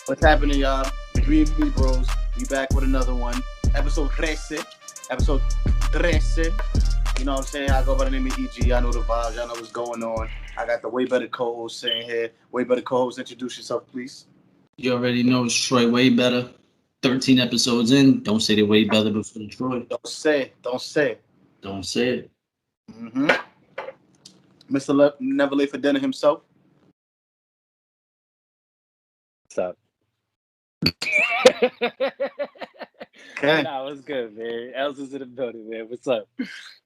What's happening, y'all? Three AmiBros. We back with another one. Episode Trece. Episode Trece. You know what I'm saying? I go by the name of EG. Y'all know the vibes. Y'all know what's going on. I got the way better co-host sitting here. Way better co-host. Introduce yourself, please. You already know it's Troy way better. 13 episodes in. Don't say they way better before Troy. Don't say. Don't say. Don't say it. Mm-hmm. Mr. Never Late for Dinner himself. What's up? Okay. Nah, what's good, man? Els is in the building, man. What's up?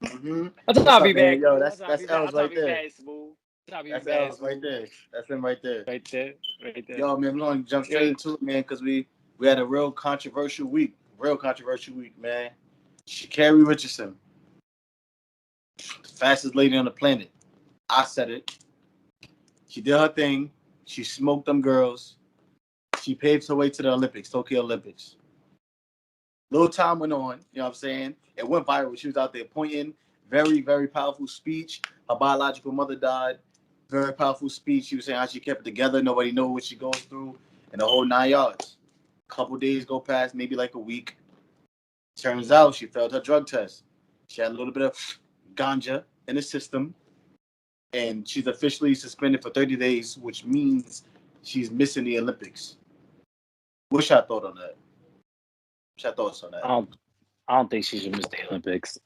Mm-hmm. I thought What's I'd up, be man? back. Yo, I that's thought I'd be back. Els I thought right I'd be there. back smooth. I thought I'd be That's back Els right smooth. there. That's him right there. Right there. Right there. Yo, man, we're gonna jump straight into it, man, because we had a real controversial week. Man. Sha'Carri Richardson, the fastest lady on the planet. I said it. She did her thing. She smoked them girls. She paved her way to the Olympics, Tokyo Olympics. Little time went on, you know what I'm saying? It went viral. She was out there pointing. Very, very powerful speech. Her biological mother died. Very powerful speech. She was saying how she kept it together. Nobody knows what she goes through. And the whole 9 yards. Couple days go past, maybe like a week. Turns out she failed her drug test. She had a little bit of ganja in the system. And she's officially suspended for 30 days, which means she's missing the Olympics. What's your thought on that? What's your thoughts on that? I don't think she should miss the Olympics.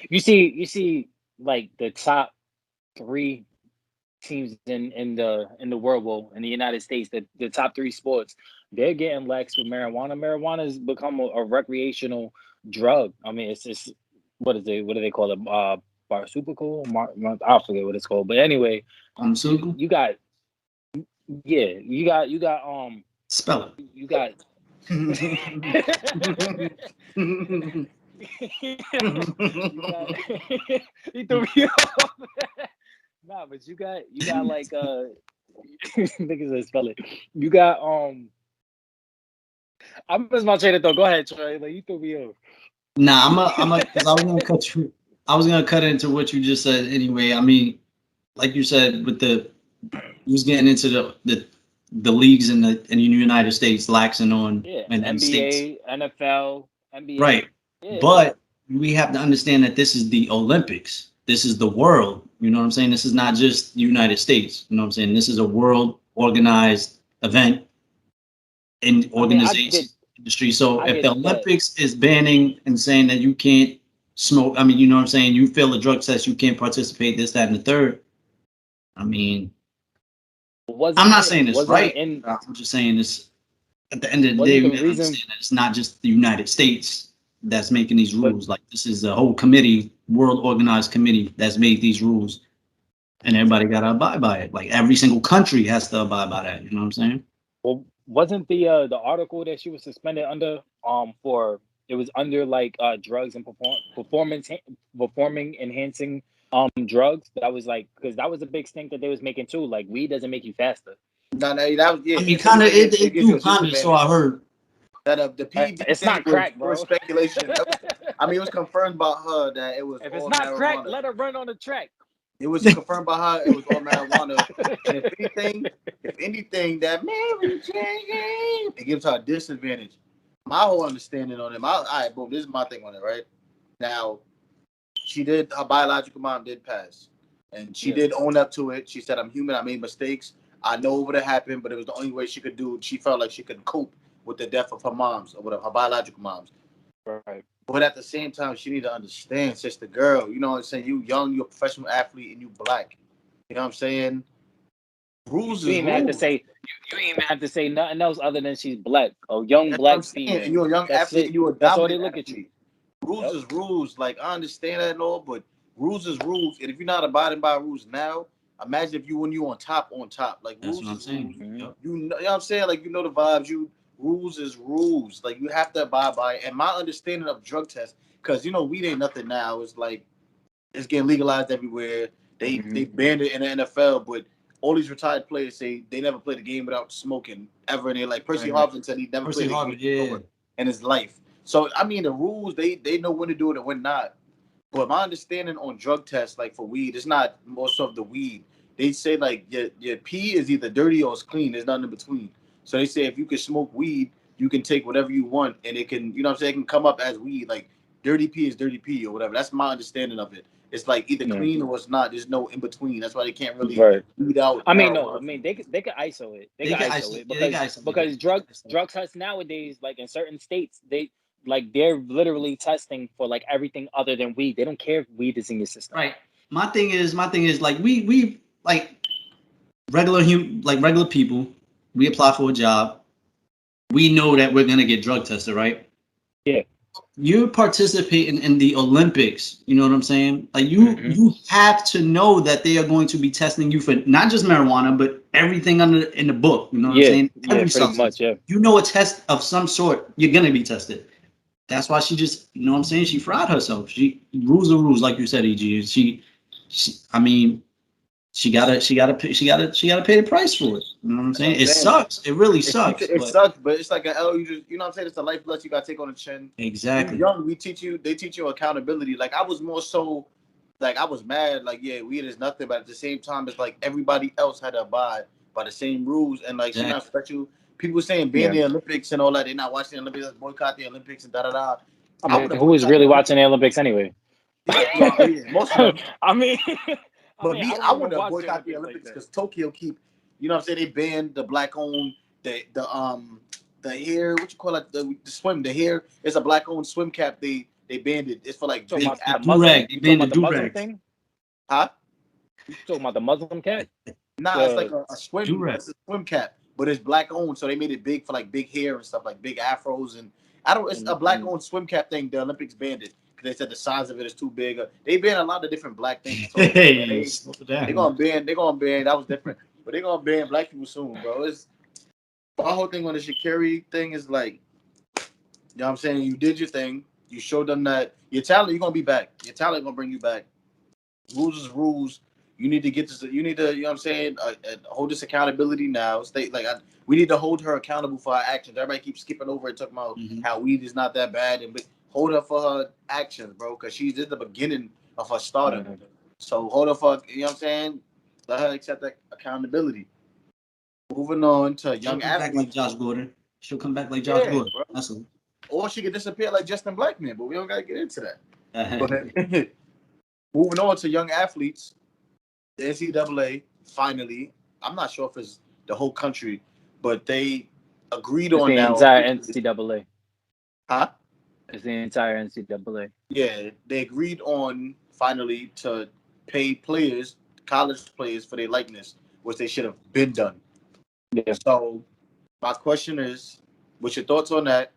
You see, like the top three teams in the world, well, in the United States, the top three sports, they're getting lax with marijuana. Marijuana has become a recreational drug. I mean, it's just what is it? What do they call it? Pharmaceutical? I forget what it's called. But anyway, Pharmaceutical? you got you got Spell it. you got. you you threw me off. Nah, but you got like niggas that spell it. You got I missed my train of thought. Go ahead, Troy. Like you threw me off. Nah, because I was gonna cut you. I was gonna cut into what you just said anyway. I mean, like you said, with you was getting into the leagues in the United States laxing on Yeah, and the states. NBA, NFL, NBA. Right. Yeah. But we have to understand that this is the Olympics. This is the world. You know what I'm saying? This is not just the United States. You know what I'm saying? This is a world organized event in organization industry. So if the Olympics is banning and saying that you can't smoke, I mean, you know what I'm saying? You fail a drug test, you can't participate, this, that, and the third. I mean, I'm not saying it's right. I'm just saying this. At the end of the day, we understand that it's not just the United States that's making these rules. Like this is a whole committee, world organized committee that's made these rules, and everybody got to abide by it. Like every single country has to abide by that. You know what I'm saying? Well, wasn't the article that she was suspended under for it was under like drugs and performing enhancing drugs? That was like because that was a big stink that they was making too. Like weed doesn't make you faster. No, that was I mean, kind of it do kind of. So I heard that the PED it's not crack, bro. Speculation. I mean, it was confirmed by her that it was. If all it's not marijuana. Crack, let her run on the track. It was confirmed by her. It was all marijuana. And if anything, that Mary Jane, it gives her a disadvantage. My whole understanding on it. All right, boom. This is my thing on it. Right now, her biological mom did pass, and she did own up to it. She said, "I'm human. I made mistakes. I know what would have happened, but it was the only way she could do it. She felt like she could cope with the death of her moms or whatever, her biological moms." Right. But at the same time, she need to understand, sister girl, you know what I'm saying? You young, you're a professional athlete, and you black. You know what I'm saying? Rules you is even rules. Have to say, you even have to say nothing else other than she's black. A young black female. And you're a young That's athlete, it. and you're a That's all dominant they look athlete. at you. Rules is rules. Like, I understand that and all, but rules is rules. And if you're not abiding by rules now, imagine if when you on top. Like, that's rules what I'm is saying. rules. Yep. You know what I'm saying? Like, you know the vibes. Rules is rules. Like, you have to abide by it. And my understanding of drug tests, because, you know, weed ain't nothing now. It's like, it's getting legalized everywhere. They banned it in the NFL, but all these retired players say they never played a game without smoking ever. And they're like, Percy Harvin said he never played a game in his life. So, I mean, the rules, they know when to do it and when not. But my understanding on drug tests, like for weed, it's not most of the weed. They say, like, your pee is either dirty or it's clean. There's nothing in between. So they say if you can smoke weed, you can take whatever you want, and it can, you know what I'm saying, it can come up as weed. Like dirty P is dirty P or whatever. That's my understanding of it. It's like either clean or it's not. There's no in between. That's why they can't really Right. weed out I mean, no. I marijuana. mean, they could ISO it. They They could can ISO isolate. it Yeah, they can isolate it. because drug tests nowadays, like in certain states, they're literally testing for like everything other than weed. They don't care if weed is in your system. Right. My thing is like we like regular people. We apply for a job. We know that we're gonna get drug tested, right? Yeah. You're participating in the Olympics. You know what I'm saying? Like you have to know that they are going to be testing you for not just marijuana, but everything in the book. You know what I'm saying? Every pretty substance. much, yeah. You know, a test of some sort, you're gonna be tested. That's why she just, you know what I'm saying? She fried herself. She rules the rules, like you said, EG. I mean, she gotta pay the price for it. You know what I'm saying? It sucks. It really sucks. It sucks, but it's like an L. You know what I'm saying? It's a life lesson you gotta take on the chin. Exactly. You're young, they teach you accountability. Like I was more so, like I was mad. Like yeah, weed is nothing, but at the same time, it's like everybody else had to abide by the same rules, and like she not expect you. People saying ban the Olympics and all that. They're not watching the Olympics. Boycott the Olympics and da da da. I mean, who is really watching the Olympics anyway? Most of them. I mean, But I I don't want even to watch boycott the Olympics because Tokyo keep, you know what I'm saying? They banned the black owned the hair, what you call it, the swim, the hair. It's a black owned swim cap. They banned it. It's for like talking big about the Muslim, They banned the the Muslim do-rag. thing? Huh? You talking about the Muslim cat? Nah, it's like a swim. It's a swim cap, but it's black owned, so they made it big for like big hair and stuff, like big afros and I don't. It's a black owned swim cap thing. The Olympics banned it because they said the size of it is too big. They banned a lot of different black things. So they're gonna ban. They're gonna ban. That was different, but they're gonna ban black people soon, bro. It's my whole thing on the Sha'Carri thing is like, you know what I'm saying? You did your thing. You showed them that your talent. You're gonna be back. Your talent gonna bring you back. Rules is rules. You need to get this. You need to, you know what I'm saying, hold this accountability now. Stay like we need to hold her accountable for her actions. Everybody keeps skipping over and talking about how weed is not that bad, and hold her for her actions, bro, because she's at the beginning of her stardom. So hold her for, you know what I'm saying. Let her accept that accountability. Moving on to young athletes. Back like Josh Gordon. She'll come back like Josh Gordon. Bro. That's all. Or she could disappear like Justin Blackman, but we don't gotta get into that. But moving on to young athletes. The NCAA finally, I'm not sure if it's the whole country, but they agreed on now. The entire NCAA. Huh? It's the entire NCAA. Yeah, they agreed on finally to pay players, college players, for their likeness, which they should have been done. Yeah. So my question is, what's your thoughts on that?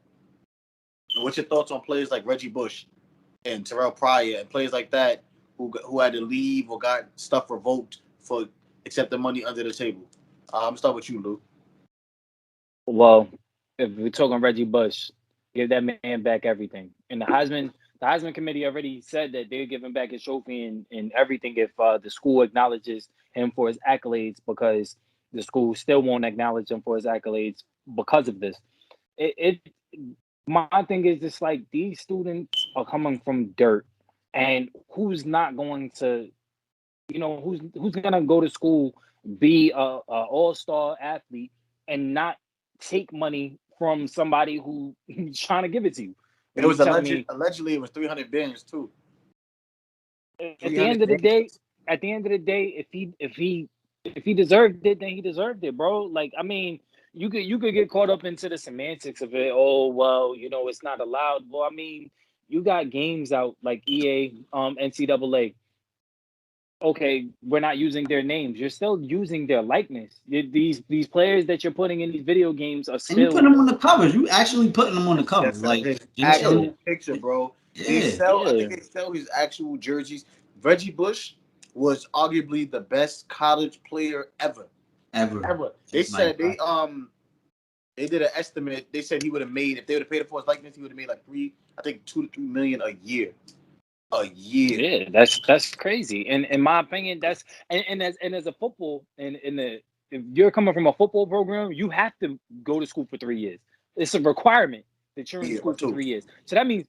And what's your thoughts on players like Reggie Bush and Terrell Pryor and players like that who had to leave or got stuff revoked for accepting money under the table? I'm start with you, Lou. Well, if we're talking Reggie Bush, give that man back everything. And the Heisman committee already said that they're giving back his trophy and everything if the school acknowledges him for his accolades, because the school still won't acknowledge him for his accolades because of this. My thing is just like these students are coming from dirt, and who's not going to, who's gonna go to school, be a all-star athlete, and not take money from somebody who's trying to give it to you? It was allegedly it was 300 bands too. At the end of the day, if he deserved it, then he deserved it, bro. Like, I mean, you could get caught up into the semantics of it. Oh, well, it's not allowed. Well, I mean, you got games out like EA, NCAA. Okay, we're not using their names. You're still using their likeness. These players that you're putting in these video games are still. And you put them on the covers. You actually putting them on the covers, like his actual picture, bro. Yeah. I think they sell his actual jerseys. Reggie Bush was arguably the best college player ever. They said they did an estimate. They said he would have made, if they would have paid for his likeness, he would have made like $2 to $3 million a year. Yeah, that's crazy. And in my opinion, that's and as a football if you're coming from a football program, you have to go to school for 3 years. It's a requirement that you're in school for 3 years. So that means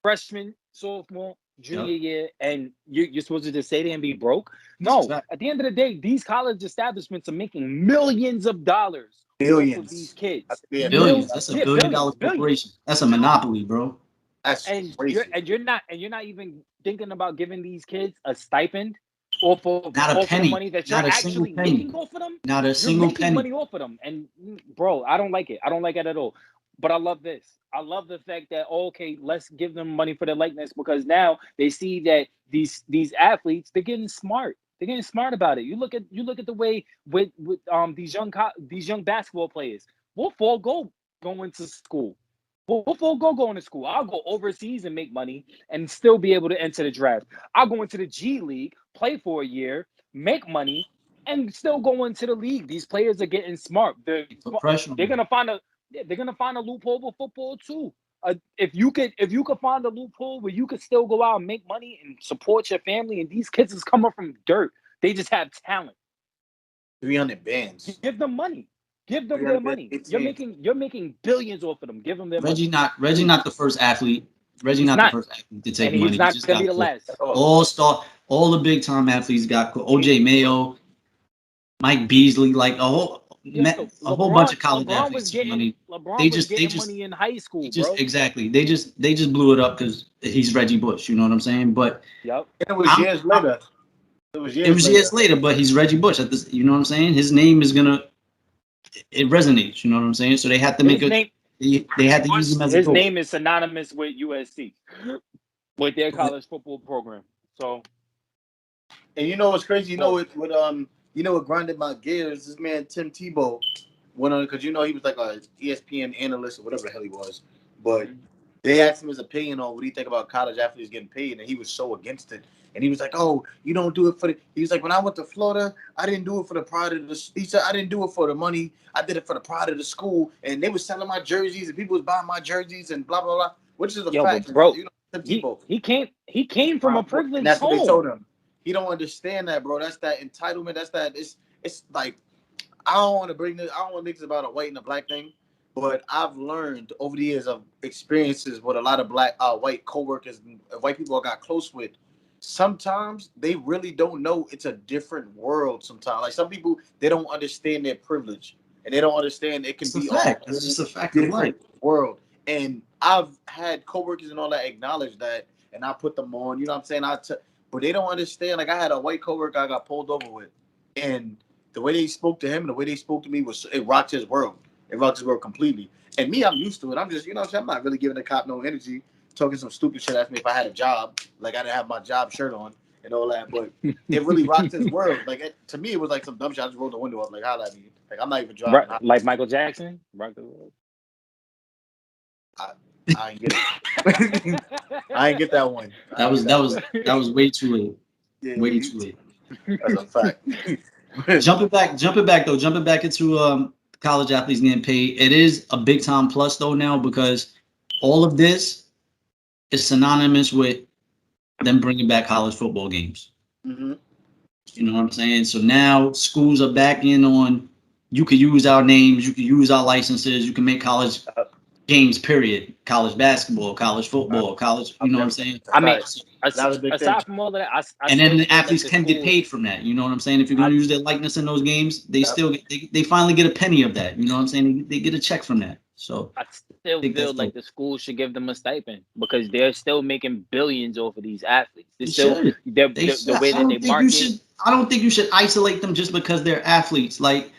freshman, sophomore, junior year, and you're supposed to just stay there and be broke. No, at the end of the day, these college establishments are making millions of dollars off of these kids. Billions. That's a billion-dollar corporation. That's a monopoly, bro. That's you're not even thinking about giving these kids a stipend off of not a penny. The money that you're actually making off of them. Not a single penny. Money off of them, and bro, I don't like it. I don't like it at all. But I love this. I love the fact that okay, let's give them money for their likeness, because now they see that these athletes, they're getting smart. They're getting smart about it. You look at the way with these young basketball players. We'll forego going to school. We'll forego going to school. I'll go overseas and make money and still be able to enter the draft. I'll go into the G League, play for a year, make money, and still go into the league. These players are getting smart. They're gonna find a loophole with football too. If you could find a loophole where you could still go out and make money and support your family, and these kids is coming from dirt, they just have talent. 300 bands. Give them money. Give them their money. You're making billions off of them. Give them their money. Reggie not the first athlete. Reggie not the first athlete to take money. He's not gonna be the last. All the big time athletes got OJ Mayo, Mike Beasley, like a whole bunch of college athletes get money. They just money in high school, bro. Exactly. They just blew it up because he's Reggie Bush. You know what I'm saying? But it was years later. It was years later, but he's Reggie Bush. You know what I'm saying? His name is gonna. It resonates, you know what I'm saying? So they had to make they had to use him as his name is synonymous with USC, with their college football program. So, and you know what's crazy? You know what grinded my gears? This man Tim Tebow went on, because he was like a ESPN analyst or whatever the hell he was, but they asked him his opinion on what do you think about college athletes getting paid, and he was so against it. And he was like, "Oh, you don't do it for the." He was like, "When I went to Florida, I didn't do it for the pride of the." He said, "I didn't do it for the money. I did it for the pride of the school." And they were selling my jerseys, and people was buying my jerseys, and blah blah blah. Which is a fact, bro. He came from a privileged and that's home. What they told him. He don't understand that, bro. That's that entitlement. That's that. It's like I don't want to make this about a white and a black thing, but I've learned over the years of experiences with a lot of white coworkers, and white people I got close with. Sometimes they really don't know it's a different world. Sometimes, like some people, they don't understand their privilege, and they don't understand it can be it's just a fact of life. World. And I've had coworkers and all that acknowledge that, and I put them on. You know what I'm saying? But they don't understand. Like I had a white coworker I got pulled over with, and the way they spoke to him and the way they spoke to me it rocked his world. It rocked his world completely. And me, I'm used to it. I'm just, I'm not really giving the cop no energy. Talking some stupid shit at me if I had a job, like I didn't have my job shirt on and all that, but it really rocked his world. Like to me, it was like some dumb shit. I just rolled the window up, like holla at me. Like I'm not even driving. Like Michael Jackson. I ain't get it. I ain't get that one. That was way too late. Yeah, way too late. That's a fact. Jumping back into college athletes getting paid. It is a big time plus though now, because all of this is synonymous with them bringing back college football games. Mm-hmm. You know what I'm saying? So now schools are back in on, you can use our names, you can use our licenses, you can make college games, period. College basketball, college football, college, you know what I'm saying? I mean, aside from all of that, and then the athletes can get paid from that. You know what I'm saying? If you're going to use their likeness in those games, they still they finally get a penny of that. You know what I'm saying? They get a check from that. So I still feel like the school should give them a stipend, because they're still making billions off of these athletes. The way that they market. I don't think you should isolate them just because they're athletes. Like,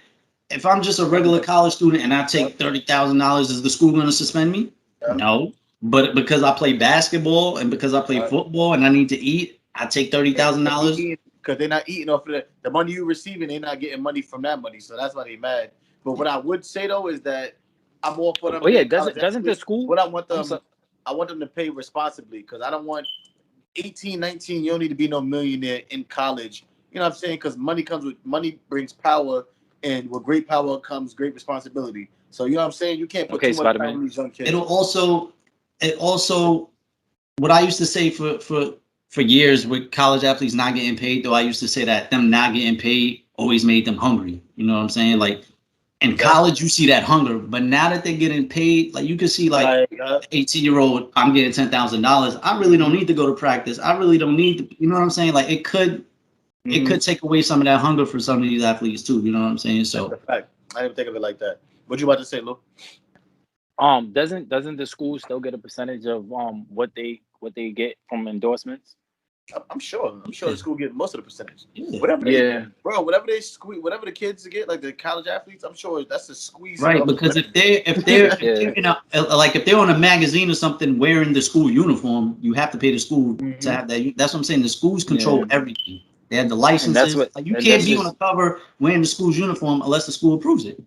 if I'm just a regular college student and I take $30,000, is the school going to suspend me? No. But because I play basketball and because I play football and I need to eat, I take $30,000. Because they're not eating off of the money you're receiving. They're not getting money from that money, so that's why they're mad. But what I would say though is that I'm all for them. Oh yeah, doesn't the school? What I want them to pay responsibly, because I don't want 18, 19. You don't need to be no millionaire in college. You know what I'm saying? Because money brings power, and with great power comes great responsibility. So you know what I'm saying? You can't put too much time on these young kids. It also, what I used to say for years with college athletes not getting paid, though, I used to say that them not getting paid always made them hungry. You know what I'm saying? Like, In college, you see that hunger, but now that they're getting paid, like you can see, like 18-year-old, I'm getting $10,000. I really don't need to go to practice. I really don't need to, you know what I'm saying? Like it could take away some of that hunger for some of these athletes too. You know what I'm saying? So that's a fact. I didn't think of it like that. What you about to say, Lou? Doesn't the school still get a percentage of what they get from endorsements? I'm sure. I'm sure the school get most of the percentage. yeah. Whatever they, Yeah, bro. Whatever they squeeze, whatever the kids get, like the college athletes, I'm sure that's a squeeze. Right, because if they're Yeah. you know, like if they're on a magazine or something wearing the school uniform, you have to pay the school to have that. That's what I'm saying. The schools control everything. They have the and that's licenses. what Like you and can't that's be on just a cover wearing the school's uniform unless the school approves it.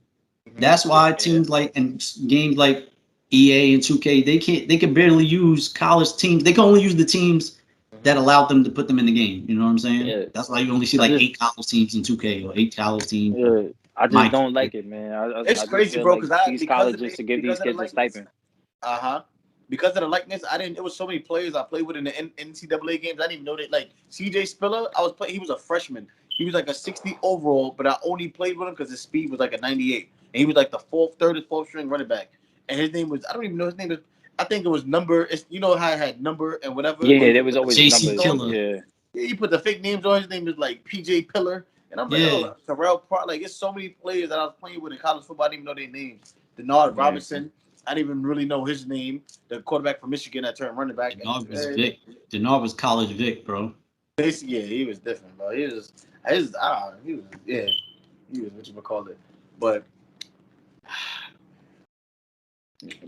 That's why teams like and games like EA and 2K, they can barely use college teams. They can only use the teams that allowed them to put them in the game. You know what I'm saying? yeah. That's why you only see I like just 8 college teams in 2K or 8 college teams. yeah, I just Mike, don't like it, man. it's I just crazy, feel bro. like these Because of colleges should give these the kids a likeness. stipend. Because of the likeness, I didn't. It was so many players I played with in the NCAA games. I didn't even know that. Like CJ Spiller, he was a freshman. He was like a 60 overall, but I only played with him because his speed was like a 98, and he was like the third or fourth string running back. And his name was, I don't even know his name. I think it was number. You know how I had number and whatever. Yeah, there was always JC numbers. Killer. Yeah, Yeah, you put the fake names on. His name is like PJ Pillar, and I'm like, Yeah. oh, Terrell Pratt. Like, it's so many players that I was playing with in college football. I didn't even know their names. Denard Robinson. I didn't even really know his name. The quarterback from Michigan that turned running back. Denard was Vic. Denard was college Vic, bro. Basically, yeah, he was different, bro. He was what you call it. But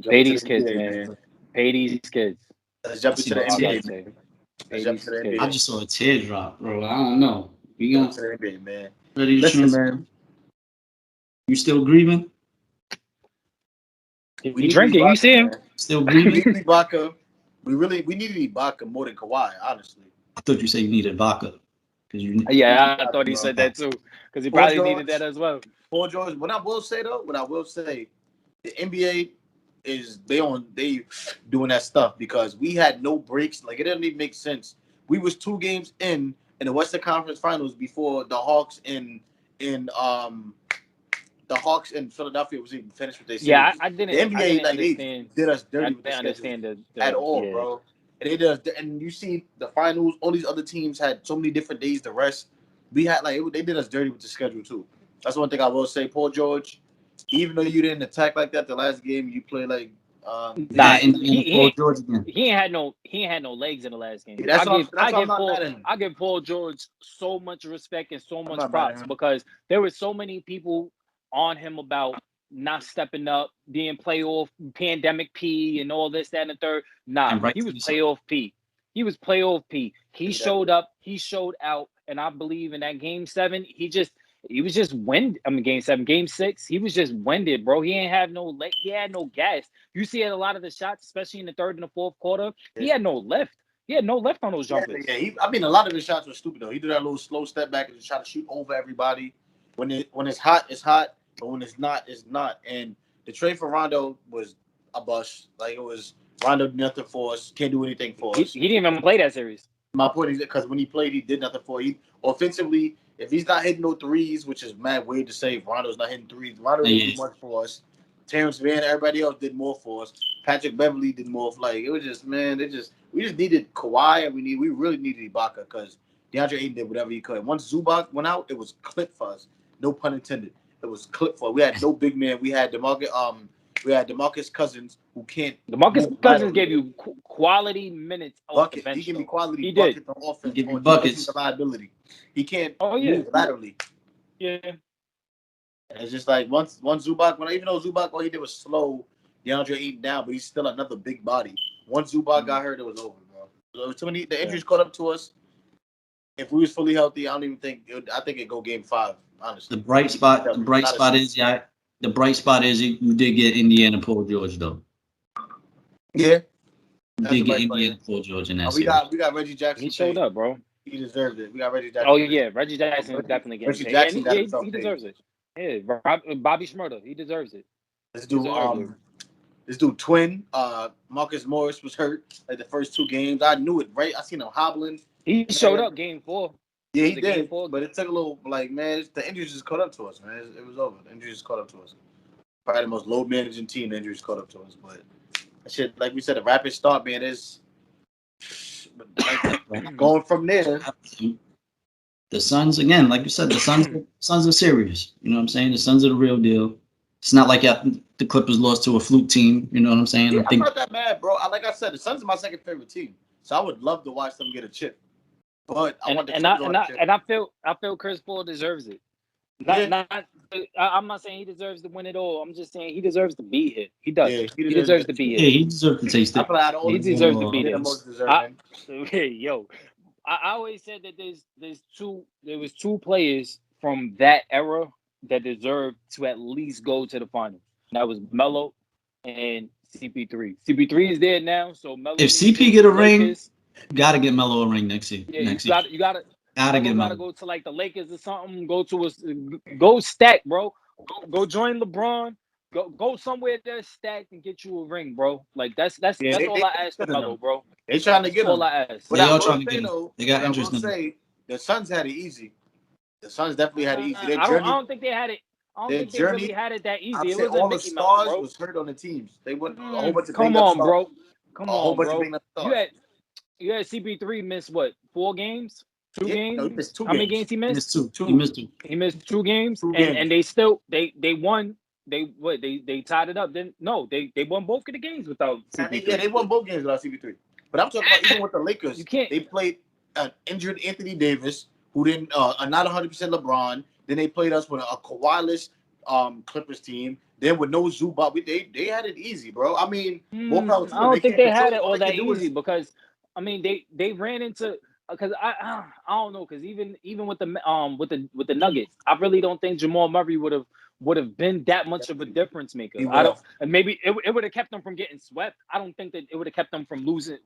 pay these kids, man. Pay these kids. Let's jump into the That's all I NBA. say. Let's jump to the NBA. I just saw a teardrop, bro. I don't know. We Jump gonna to the NBA, man. ready to Listen, trim. man. You still grieving? You drinking? You see him? Still We grieving? need Ibaka. We needed Ibaka more than Kawhi, honestly. I thought you said you needed vodka. Yeah, I thought he said that too, because he probably needed that as well. Paul George. What I will say, the NBA is they doing that stuff because we had no breaks. Like it didn't even make sense. We was 2 games in the Western Conference Finals before the Hawks in Philadelphia was even finished with their series. Yeah, I didn't. The NBA I didn't like understand. they did us dirty I with the didn't schedule understand at all, yeah. bro. And they did us, and you see the finals. All these other teams had so many different days to rest. We had they did us dirty with the schedule too. That's one thing I will say. Paul George, even though you didn't attack like that the last game, you played like. Nah, George again. he ain't had no legs in the last game. Yeah, I give Paul George so much respect and so much props because there were so many people on him about not stepping up, being playoff pandemic P and all this, that, and the third. Nah, he was playoff P. He was playoff P. He showed up, he showed out, and I believe in that game 7, he was just winded. I mean, game 7, game 6, he was just winded, bro. He ain't have no leg. He had no gas. You see a lot of the shots, especially in the third and the fourth quarter. He had no lift. He had no lift on those jumpers. Yeah. I mean, a lot of his shots were stupid though. He did that little slow step back and just try to shoot over everybody. When it's hot, it's hot. But when it's not, it's not. And the trade for Rondo was a bust. Like it was Rondo did nothing for us. Can't do anything for us. He didn't even play that series. My point is because when he played, he did nothing for you. Offensively, if he's not hitting no threes, which is mad weird to say, if Rondo's not hitting threes. Rondo didn't do much for us. Terrence Mann, everybody else did more for us. Patrick Beverly did more. It was just we just needed Kawhi and we really needed Ibaka because DeAndre Ayton did whatever he could. Once Zubac went out, it was clip for us. No pun intended. It was clip for us. We had no big man. We had DeMarcus Cousins who can't. DeMarcus Cousins gave you quality minutes off the bench. He gave me quality buckets on offense. He gave me buckets. Reliability. He can't move laterally. Yeah. And it's just like once Zubac, even though Zubac, all he did was slow DeAndre Ayton down, but he's still another big body. Once Zubac got hurt, it was over, bro. So too many, the injuries caught up to us. If we was fully healthy, I don't even think I think it'd go game 5, honestly. The bright spot is you did get Indiana Paul George though. Yeah. You did get Indiana Paul George in that series. We got Reggie Jackson. He showed up, bro. He deserved it. We got Reggie Jackson. Oh yeah, Reggie Jackson definitely getting paid. He deserves it. Yeah, Bobby Shmurda, he deserves it. Let's do twin. Marcus Morris was hurt like the first 2 games. I knew it, right? I seen him hobbling. He showed up game 4. Yeah, he Was it game did, 4? but it took a little. Like, man, the injuries just caught up to us, man. It was over. The injuries just caught up to us. Probably the most load managing team. The injuries caught up to us, but that shit, like we said, a rapid start, man. Is like, going from there. The Suns, again, like you said, the Suns are serious. You know what I'm saying? The Suns are the real deal. It's not like the Clippers lost to a fluke team. You know what I'm saying? Yeah, I I'm think not that mad, bro. Like I said, the Suns are my second favorite team, so I would love to watch them get a chip. But I want the Clippers on the chip. I feel Chris Paul deserves it. Yeah. I'm not saying he deserves to win it all. I'm just saying he deserves to be here. He does. Yeah, He deserves to be yeah, here. he deserves to taste I it. feel like out of all He the deserves teams, to be they're there. the most deserving. I always said that there was two players from that era that deserved to at least go to the finals. That was Melo and CP3. CP3 is there now, so Melo. If CP get a ring, gotta get Melo a ring next year. Yeah, next year. you gotta get Melo gotta go to like the Lakers or something. Go stack, bro. Go join LeBron. Go somewhere that's stacked and get you a ring, bro. Like that's all I ask for Melo, bro. They trying to get all him. I ask. They are trying to get him. They got interest in him. The Suns had it easy. The Suns definitely had it easy. I don't think they had it. I don't think they really had it that easy. It wasn't all the Mickey stars Mouse, bro. was hurt on the teams. They went a whole bunch of Come on, bro. Come on, bro. stars. You had CP3 miss what? 4 games? 2 games? No, he missed 2 How many games he missed? He missed 2. He missed 2 games, games. And they still they won. They tied it up. Then no, they won both of the games without CP3. Yeah, they won both games without CP3. But I'm talking about even with the Lakers. You can't. They played an injured Anthony Davis, who didn't not 100% LeBron. Then they played us with a Kawhi-less Clippers team. Then with no Zubac, they had it easy, bro. I mean, I don't think they had it all that easy because I mean they ran into because I don't know because even with the Nuggets, I really don't think Jamal Murray would have been that much of a difference maker. And maybe it would have kept them from getting swept. I don't think that it would have kept them from losing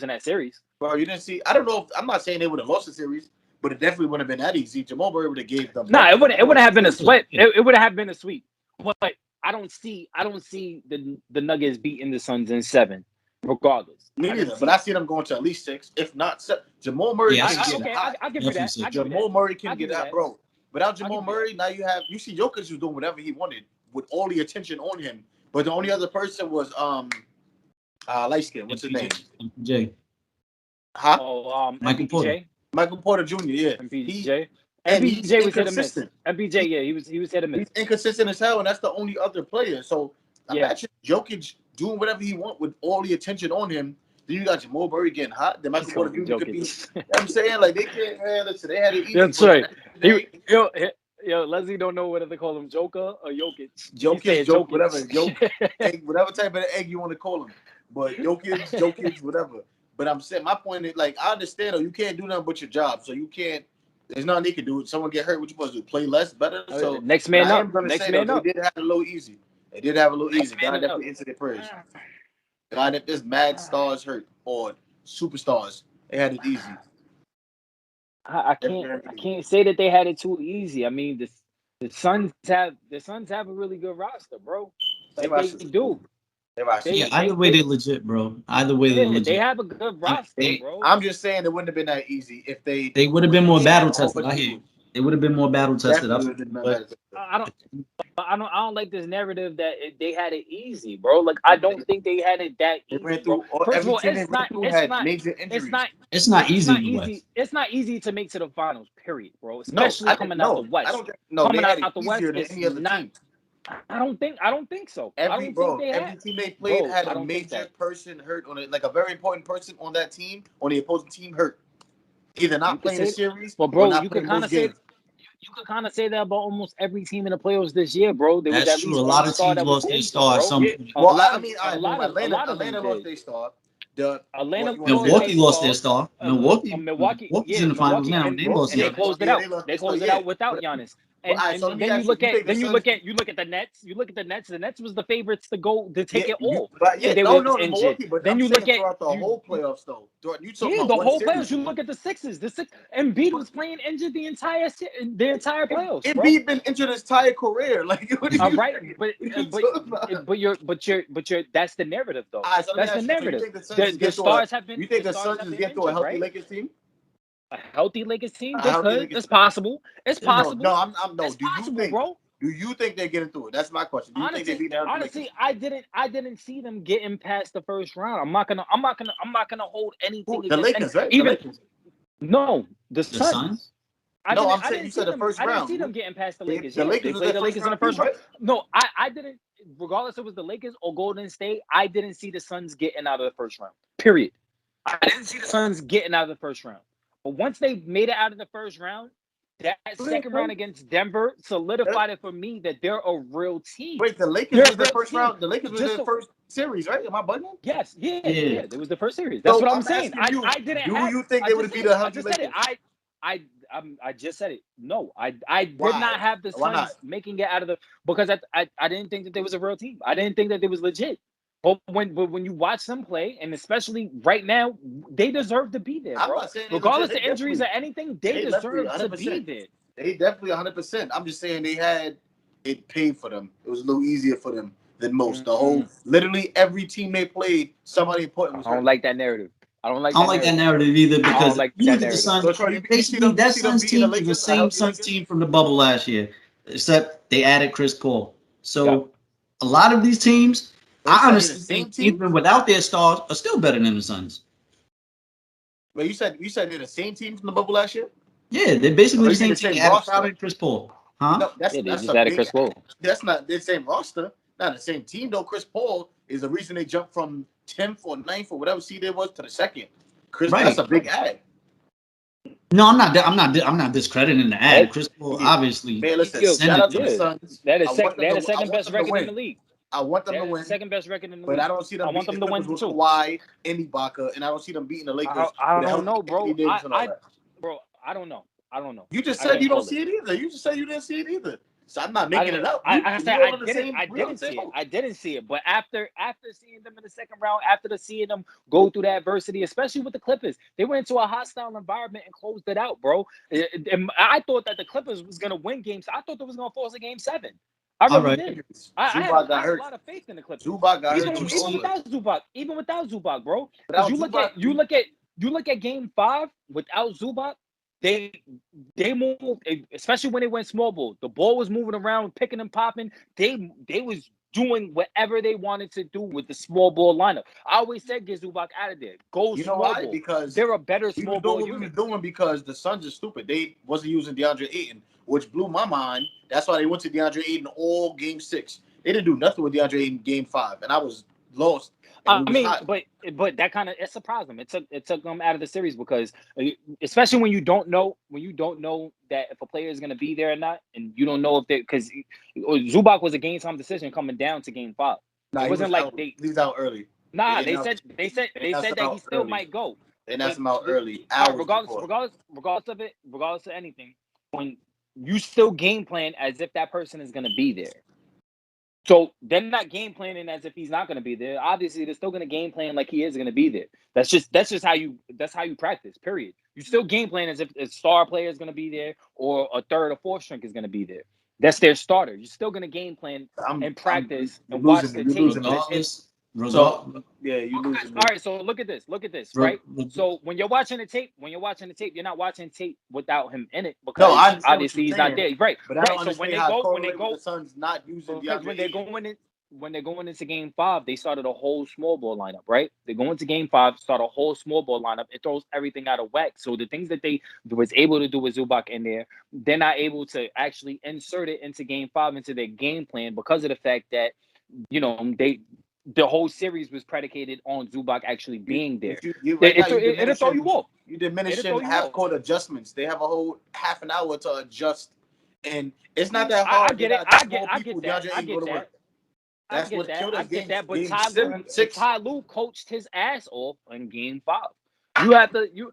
that series. Bro, you didn't see. I don't know. I'm not saying they would have lost the series, but it definitely wouldn't have been that easy. Jamal Murray would have gave them. It wouldn't have been a sweat. It would have been a sweep. But I don't see the Nuggets beating the Suns in 7, regardless. Me neither. But I see them going to at least 6, if not 7. Jamal Murray can get hot. I'll give you that. Jamal Murray can get hot, bro. Without Jamal Murray, now you see Jokic was doing whatever he wanted with all the attention on him. But the only other person was light skin. What's his name? Jay. Huh? Michael Porter. Michael Porter Jr. Yeah. MPJ. MPJ was hit or miss. MPJ, yeah, he was hit or miss. He's inconsistent as hell, and that's the only other player. So imagine Jokic doing whatever he wants with all the attention on him. Then you got Jamal Murray getting hot. Then Michael Porter Jr. could be. You know what I'm saying? Like they can't. Man, listen, they had it easy. That's right. Yo, Leslie don't know whether they call him Joker or Jokic. Jokic, whatever. Egg, whatever type of egg you want to call him. But Jokic, whatever. But I'm saying my point is like I understand though, you can't do nothing but your job. So you can't. There's nothing they can do. Someone get hurt, what you supposed to do? Play less, better. So next man up. They did have a little easy. They did have a little easy. God definitely into their prayers. God, if there's mad stars hurt or superstars, they had it easy. I can't say that they had it too easy. I mean, the Suns have a really good roster, bro. Like they do. Either way they legit, bro. Either way they legit. They have a good roster, bro. I'm just saying it wouldn't have been that easy if they would have been more battle tested. I hear you. They would have been more battle tested. I don't like this narrative that they had it easy, bro. Like I don't think they had it that easy. First of all, it's not easy. It's not easy to make to the finals, period, bro. Especially coming out the West. Coming out the West is not. I don't think so. Every team they played had a major person hurt on it, like a very important person on that team, on the opposing team hurt. Either not playing the series, but bro, you could kind of say that about almost every team in the playoffs this year, bro. There was That's true. A lot of teams lost their star. Atlanta lost their star. Milwaukee lost their star. Milwaukee's in the finals now. They lost their star. They closed it out without Giannis. And then you look at the Nets. You look at the Nets. The Nets was the favorites to take it all. They were injured. Then you look at the whole playoffs though. The whole playoffs. You look at the Sixers. Embiid was playing injured the entire playoffs. Embiid been injured his entire career. Like all right, but that's the narrative though. That's the narrative. The stars have been. You think the Suns is get to a healthy Lakers team? A healthy Lakers team, A they healthy could. Lakers It's team. possible. It's possible. No, I'm no. It's possible, bro. Do you think they're getting through it? That's my question. Do you think they beat the healthy Honestly, Lakers? I didn't see them getting past the first round. I'm not gonna hold anything The against any. Lakers, right? Even The Lakers. no, the The Suns. Suns? No, I'm I saying didn't you see said the them. first I didn't round. see them getting past the Lakers. The Yeah, Lakers they was played their the first Lakers in the round first team, round. right? No, I didn't. Regardless if it was the Lakers or Golden State, I didn't see the Suns getting out of the first round. Period. I didn't see the Suns getting out of the first round. But once they made it out of the first round, that second round against Denver solidified it for me that they're a real team. Wait, the Lakers They're was their first round. The Lakers was Just their first series, right? Am I bugging? Yes, yeah. It was the first series. That's So what I'm I'm saying. asking you, I didn't do have. you think I they just would have said beat it. the I healthy just said it. Lakers? I just said it. No, I did Why? not have the Why not? Suns making it out of the because I didn't think that they was a real team. I didn't think that they was legit. But when you watch them play, and especially right now, they deserve to be there, I'm bro. not saying they Regardless legit. of injuries or anything, they deserve to be there. They definitely 100%. I'm just saying they had it paid for them. It was a little easier for them than most. The whole, literally every team they played, somebody important was hurt. I don't like that narrative. I don't like that narrative either because like you that look at the narrative. Suns. Basically, that Suns team is the same Suns team from the bubble last year, except they added Chris Paul. So a lot of these teams, I honestly think even without their stars, are still better than the Suns. But you said they're the same team from the bubble last year? Yeah, they're basically the same team. Added Crowder and Chris Paul. Huh? No, that's just added Chris Paul. That's not the same roster. Not the same team though. Chris Paul is the reason they jumped from 10th or 9th or whatever seed it was to the second. That's a big add. No, I'm not discrediting the ad. Chris Paul obviously. Man, listen, shout out to the Suns. They're the second best record in the league. I want them to win. Second best record in the but league. I don't see them beating the Clippers with Kawhi and Ibaka, and I don't see them beating the Lakers. I don't know, bro. I don't know. You just said you don't see it either. You just said you didn't see it either. So I'm not making it up. I didn't see it. But after seeing them in the second round, after seeing them go through that adversity, especially with the Clippers, they went into a hostile environment and closed it out, bro. And I thought that the Clippers was gonna win games. I thought they was gonna force a game 7. I really did. I had a lot of faith in the Clippers. Zubac got hurt. Even without Zubac, bro. Because you look at game 5 without Zubac. They moved, especially when they went small ball. The ball was moving around, picking and popping. They was doing whatever they wanted to do with the small ball lineup. I always said get Zubac out of there. Go small ball. Because they're a better small ball unit. We was doing because the Suns are stupid. They wasn't using DeAndre Ayton, which blew my mind. That's why they went to DeAndre Ayton all game 6. They didn't do nothing with DeAndre Ayton game 5, and I was lost. But that kind of it surprised them. It took them out of the series because, especially when you don't know that if a player is going to be there or not, and you don't know if they because Zubac was a game time decision coming down to game 5. It wasn't like he's out early. Nah, they said that he still might go. They announced him out early. Regardless of anything, when you still game plan as if that person is going to be there. So they're not game planning as if he's not going to be there. Obviously, they're still going to game plan like he is going to be there. That's just how you practice. Period. You still game plan as if a star player is going to be there or a third or fourth string is going to be there. That's their starter. You're still going to game plan and practice and watch the tape. You lose. All right, so look at this, right? So when you're watching the tape, you're not watching tape without him in it because obviously he's not there, right? But I don't understand when they go, the Suns not using DeAndre. When they're going into game 5, they started a whole small ball lineup, right? They go into game 5, start a whole small ball lineup. It throws everything out of whack. So the things that they was able to do with Zubac in there, they're not able to actually insert it into game 5 into their game plan because of the fact that the whole series was predicated on Zubac actually being there. It'll throw you off. You diminishing half-court adjustments. They have a whole half an hour to adjust, and it's not that hard. I get that. That's what killed us. I get that. But Ty Lue coached his ass off in game 5. You have to give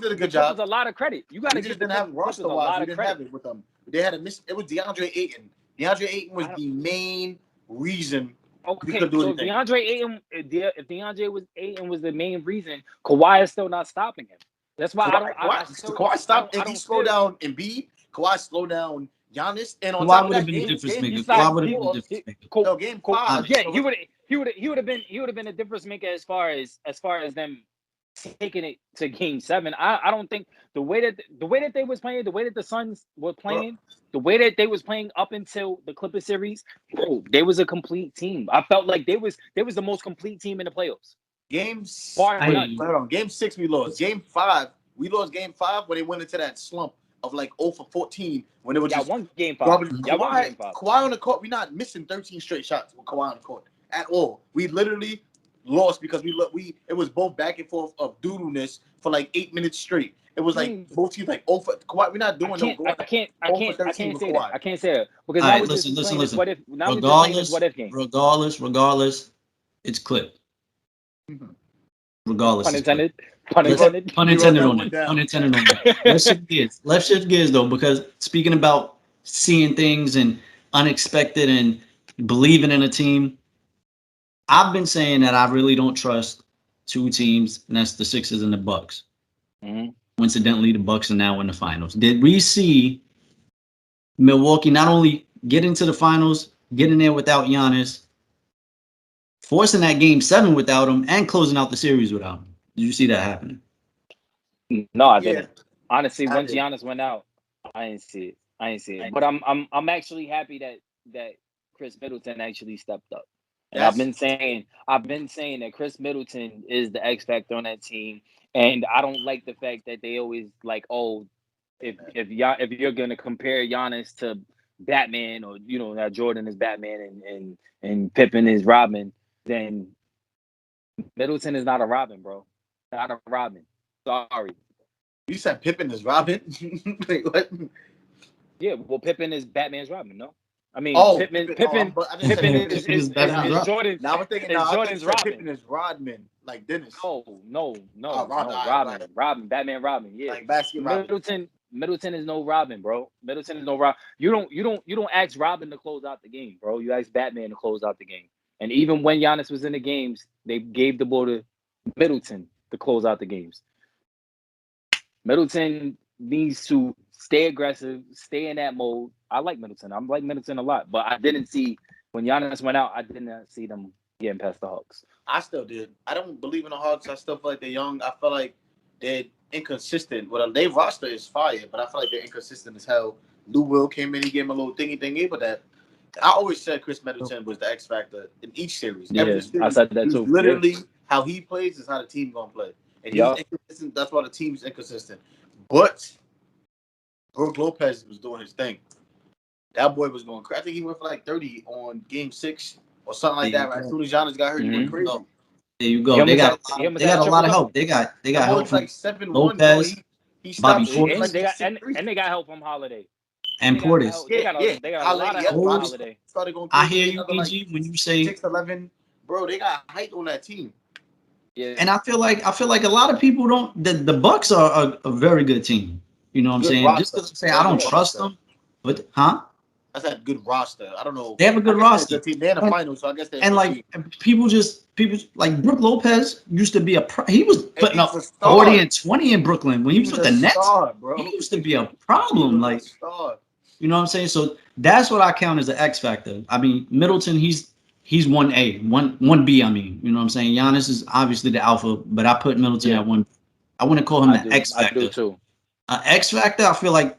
did a good job. A lot of credit. You got to just didn't have roster wise. We didn't have it with them. They had a miss. It was DeAndre Ayton. DeAndre Ayton was the main reason. Okay, so DeAndre Ayton, if DeAndre Ayton was the main reason, Kawhi is still not stopping him. That's why Kawhi stopped and he slowed down Embiid. Kawhi slowed down Giannis, and on top of that, Kawhi would have been a difference maker. No, game 5. Yeah, he would have been a difference maker as far as them taking it to Game 7. I don't think the way that they was playing, the way that the Suns were playing, the way that they was playing up until the Clippers series, bro, they was a complete team. I felt like they was the most complete team in the playoffs. Game Bar I- none. hold on. Game 6 we lost. Game 5 we lost. Game 5 when they went into that slump of like 0 for 14 when it was Y'all just won Game 5. garbage. Y'all won Game 5. Kawhi on the court. We're not missing 13 straight shots with Kawhi on the court at all. We literally lost because we it was both back and forth of doodleness for like 8 minutes straight. It was like both teams like for Kawhi. We're not doing I can't say that. I can't say it because now All right, we're just listen. playing this what if. Now we're just playing this what if game. Regardless, it's clipped. Regardless, Pun it's clipped. intended. Pun intended. Pun intended on that. Pun intended on that. Let's shift gears though, because speaking about seeing things and unexpected and believing in a team, I've been saying that I really don't trust two teams, and that's the Sixers and the Bucks. Mhm. Coincidentally, the Bucks are now in the finals. Did we see Milwaukee not only get into the finals, get in there without Giannis, forcing that Game 7 without him, and closing out the series without him? Did you see that happening? No, I Yeah. didn't. Honestly, I once did. Giannis went out, I didn't see it. But I'm actually happy that Chris Middleton actually stepped up. And I've been saying that Chris Middleton is the X factor on that team. And I don't like the fact that they always like, oh, if you're gonna compare Giannis to Batman, or that Jordan is Batman and Pippen is Robin, then Middleton is not a Robin, bro. Not a Robin. Sorry. You said Pippen is Robin. Wait, what? Yeah, well, Pippen is Batman's Robin, no? I mean, Pippen is Jordan. Now I'm thinking. Is I Jordan's thought Robin. Pippen is Rodman, like Dennis. No, Robin. Robin, Batman, Robin. Yeah, Like basketball. Middleton is no Robin, bro. Middleton is no Robin. You don't ask Robin to close out the game, bro. You ask Batman to close out the game. And even when Giannis was in the games, they gave the ball to Middleton to close out the games. Middleton needs to stay aggressive, stay in that mode. I like Middleton. I like Middleton a lot, but I didn't see when Giannis went out. I did not see them getting past the Hawks. I still did. I don't believe in the Hawks. I still feel like they're young. I feel like they're inconsistent. Well, their roster is fire, but I feel like they're inconsistent as hell. Lou Will came in, he gave him a little thingy, but that I always said Chris Middleton was the X factor in each series. Yeah, Every series, I said that too. Literally, how he plays is how the team gonna play, and he's inconsistent. That's why the team's inconsistent. But Brook Lopez was doing his thing. That boy was going crazy. I think he went for like 30 on Game 6 or something like that. Right? As soon as Giannis got hurt, he went crazy. There you go. They got a lot of help. They got help from like 7-1, Lopez, he stopped Bobby Portis, and they got help from Holiday. and Portis. They got a lot of help from Holiday. Started going I hear you, EG, when you say 6-11. Bro, they got height on that team. Yeah. And I feel like a lot of people don't. The Bucks are a very good team. You know what I'm saying? Roster. Just to say I don't trust them, but That's a good roster. I don't know. They have a good roster. They're in the finals, so I guess they're and like people like Brook Lopez used to be he was putting up 40 and 20 in Brooklyn when he was with the Nets. Bro. He used to be a problem. Like you know what I'm saying? So that's what I count as the X factor. I mean, Middleton, he's 1A, 1B. I mean, you know what I'm saying? Giannis is obviously the alpha, but I put Middleton at 1. I wouldn't call him the X factor. I do too. X factor, I feel like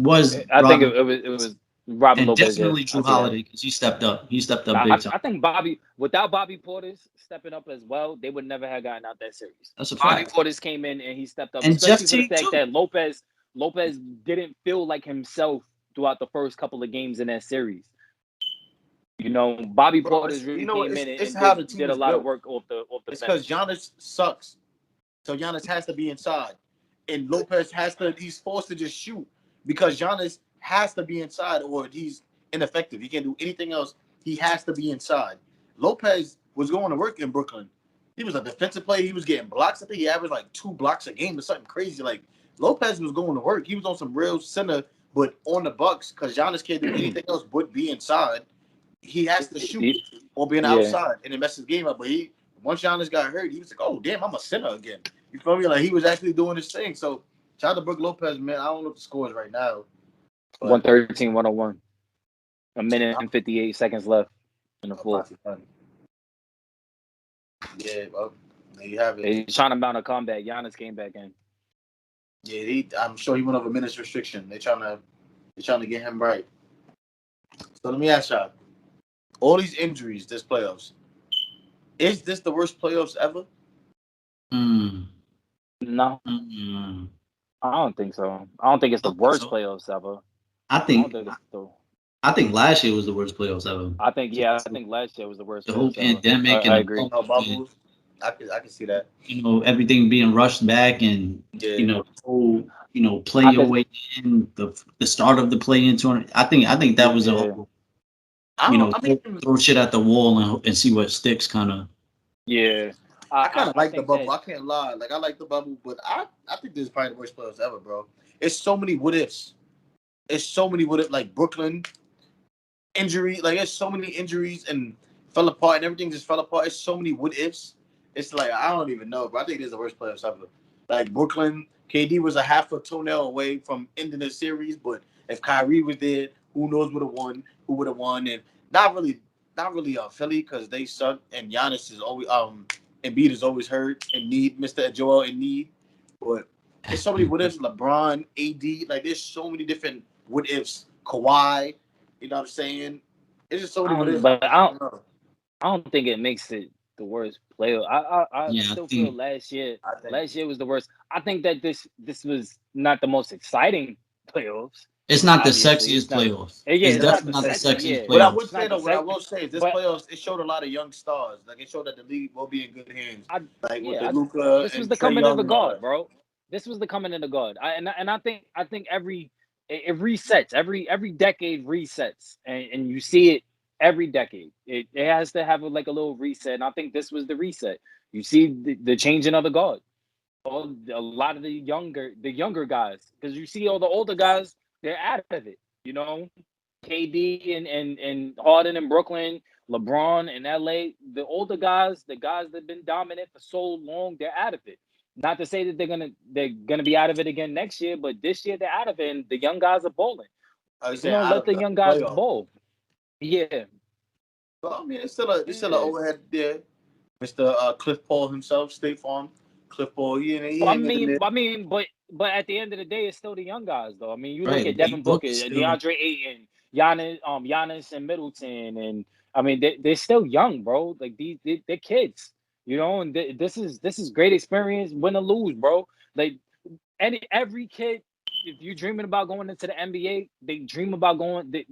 was. I think it was Robin and Lopez. Definitely Drew Holiday because he stepped up. He stepped up big time. I think without Bobby Portis stepping up as well, they would never have gotten out that series. That's a Bobby fact. Portis came in and he stepped up, and especially Jeff for the fact too. that Lopez didn't feel like himself throughout the first couple of games in that series. You know, Bobby Portis really came in and did a lot of work off the It's because Giannis sucks, so Giannis has to be inside, and Lopez he's forced to just shoot because Giannis has to be inside or he's ineffective. He can't do anything else. He has to be inside. Lopez was going to work in Brooklyn. He was a defensive player. He was getting blocks. I think he averaged like 2 blocks a game or something crazy. Like Lopez was going to work. He was on some real center, but on the Bucks because Giannis can't do anything else but be inside. He has to shoot or be on the outside, and it messed his game up. But once Giannis got hurt, he was like, "Oh damn, I'm a center again." You feel me? Like he was actually doing his thing. So shout out to Brook Lopez, man. I don't know what the score is right now. 113-101. A minute and 58 seconds left in the fourth. Yeah, well, There you have it. They're trying to mount a comeback. Giannis came back in. Yeah, I'm sure he went over minutes restriction. They're trying to get him right. So let me ask y'all: all these injuries this playoffs, is this the worst playoffs ever? Mm. No, Mm. I don't think so. I don't think it's the worst playoffs ever. I I don't think think it's the. I think last year was the worst playoffs ever. I think last year was the worst The whole playoffs ever. pandemic and I the agree. bubble, Bubbles. I can see that. everything being rushed back and Yeah. the whole play I your could, way in the start of the play in tournament. I think that was a yeah, whole I don't. I mean, throw shit at the wall and see what sticks kind of. yeah. I kind of I like the think bubble. that I can't lie. Like I like the bubble, but I think this is probably the worst playoffs ever, bro. It's so many what ifs. It's so many what if like Brooklyn injury. Like it's so many injuries and fell apart and everything just fell apart. It's so many what ifs. It's like I don't even know, but I think this is the worst playoffs ever. Like Brooklyn, KD was a half a toenail away from ending the series, but if Kyrie was there, who knows would have won? Who would have won? And not really Philly because they suck. And Giannis is always Embiid is always hurt and need Mr. Joel in need. But there's so many what ifs. LeBron, AD, like there's so many different what ifs. Kawhi, you know what I'm saying? It's just so many what ifs. but I don't know. I don't think it makes it the worst playoff. I Yeah, I still feel think I think last year was the worst. I think that this was not the most exciting playoffs. it's not the Obviously, sexiest it's not. playoffs. Yeah, It's it's it's not not the definitely the not the sexy. sexy. sexiest Yeah, What I playoffs. would it's say not the though, what I sexy. will say is this But playoffs it showed a lot of young stars. Like it showed that the league will be in good hands. I Like with the yeah, Luca this was and the Trey coming of Young the and all god, that. bro. This was the coming of the god. And I think it resets every decade resets, and you see it every decade. It has to have like a little reset, and I think this was the reset. You see the changing of the guard. A lot of the younger guys, because you see all the older guys, they're out of it. KD and Harden in Brooklyn, LeBron in LA, the older guys, the guys that've been dominant for so long, they're out of it. Not to say that they're gonna be out of it again next year, but this year they're out of it, and the young guys are bowling. I was saying out Let of the the young guys playoff. bowl. Yeah, So I mean it's still an yeah. overhead there. Mr. Cliff Paul himself, State Farm. Cliff Paul, he Well, hanging in there. but at the end of the day, it's still the young guys, though. I mean, you look Right. at D Devin Book Booker, is still DeAndre Ayton, Giannis and Middleton, and I mean, they're still young, bro. Like they're kids, and this is great experience, win or lose, bro. Like every kid, if you're dreaming about going into the NBA, they dream about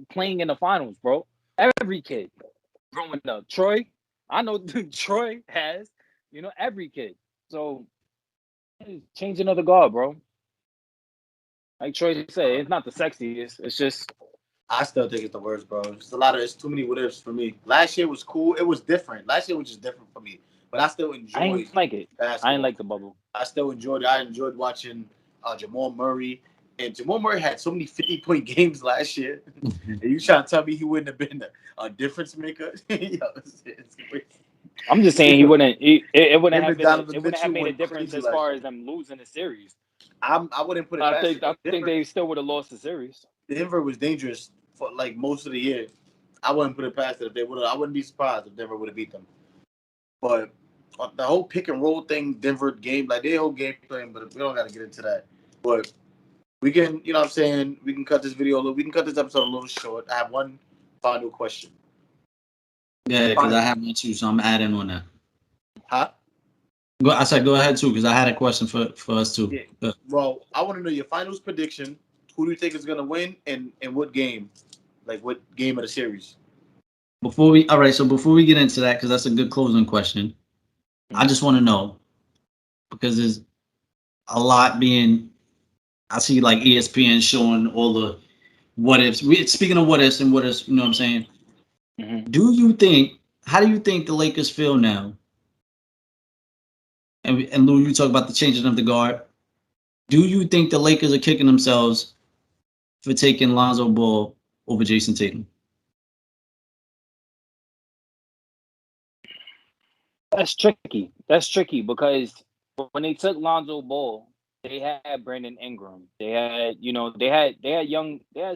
playing in the finals, bro. Every kid growing up, Troy, I know Troy has, every kid. So changing of the guard, bro. Like Trece said, it's not the sexiest. It's just I still think it's the worst, bro. It's too many what ifs for me. Last year was cool. It was different. Last year was just different for me. But I still I enjoyed ain't like it. I ain't basketball. like the bubble. I still enjoyed it. I enjoyed watching Jamal Murray. And Jamal Murray had so many 50-point games last year. And you trying to tell me he wouldn't have been a difference maker? It's crazy. I'm just saying he wouldn't. It wouldn't Him have and been. Donovan It wouldn't have Mitchell made a went difference crazy as last far year. as them losing the series. I wouldn't put it past it. I think they still would have lost the series. Denver was dangerous for like most of the year. I wouldn't put it past it if they would have. I wouldn't be surprised if Denver would have beat them. But the whole pick and roll thing, Denver game, like their whole game plan, but we don't got to get into that. But we can, you know what I'm saying, we can cut this video a little, we can cut this episode a little short. I have one final question. yeah, because I Final. have one too, so I'm adding on that. Huh? I said go ahead too, because I had a question for us too. Yeah. Well, I want to know your finals prediction. Who do you think is going to win and what game? Like what game of the series? Before we get into that, because that's a good closing question, I just want to know, because there's a lot being, I see like ESPN showing all the what ifs. Speaking of what ifs and what ifs, you know what I'm saying? Mm-hmm. How do you think the Lakers feel now? And Lou, you talk about the changing of the guard. Do you think the Lakers are kicking themselves for taking Lonzo Ball over Jason Tatum? That's tricky because when they took Lonzo Ball, they had Brandon Ingram. They had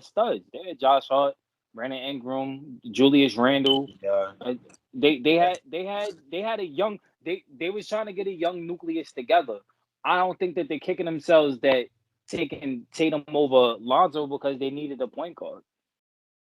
studs. They had Josh Hart, Brandon Ingram, Julius Randle. Yeah. Uh, they had a young. they was trying to get a young nucleus together. I don't think that they're kicking themselves that taking Tatum over Lonzo because they needed a point guard.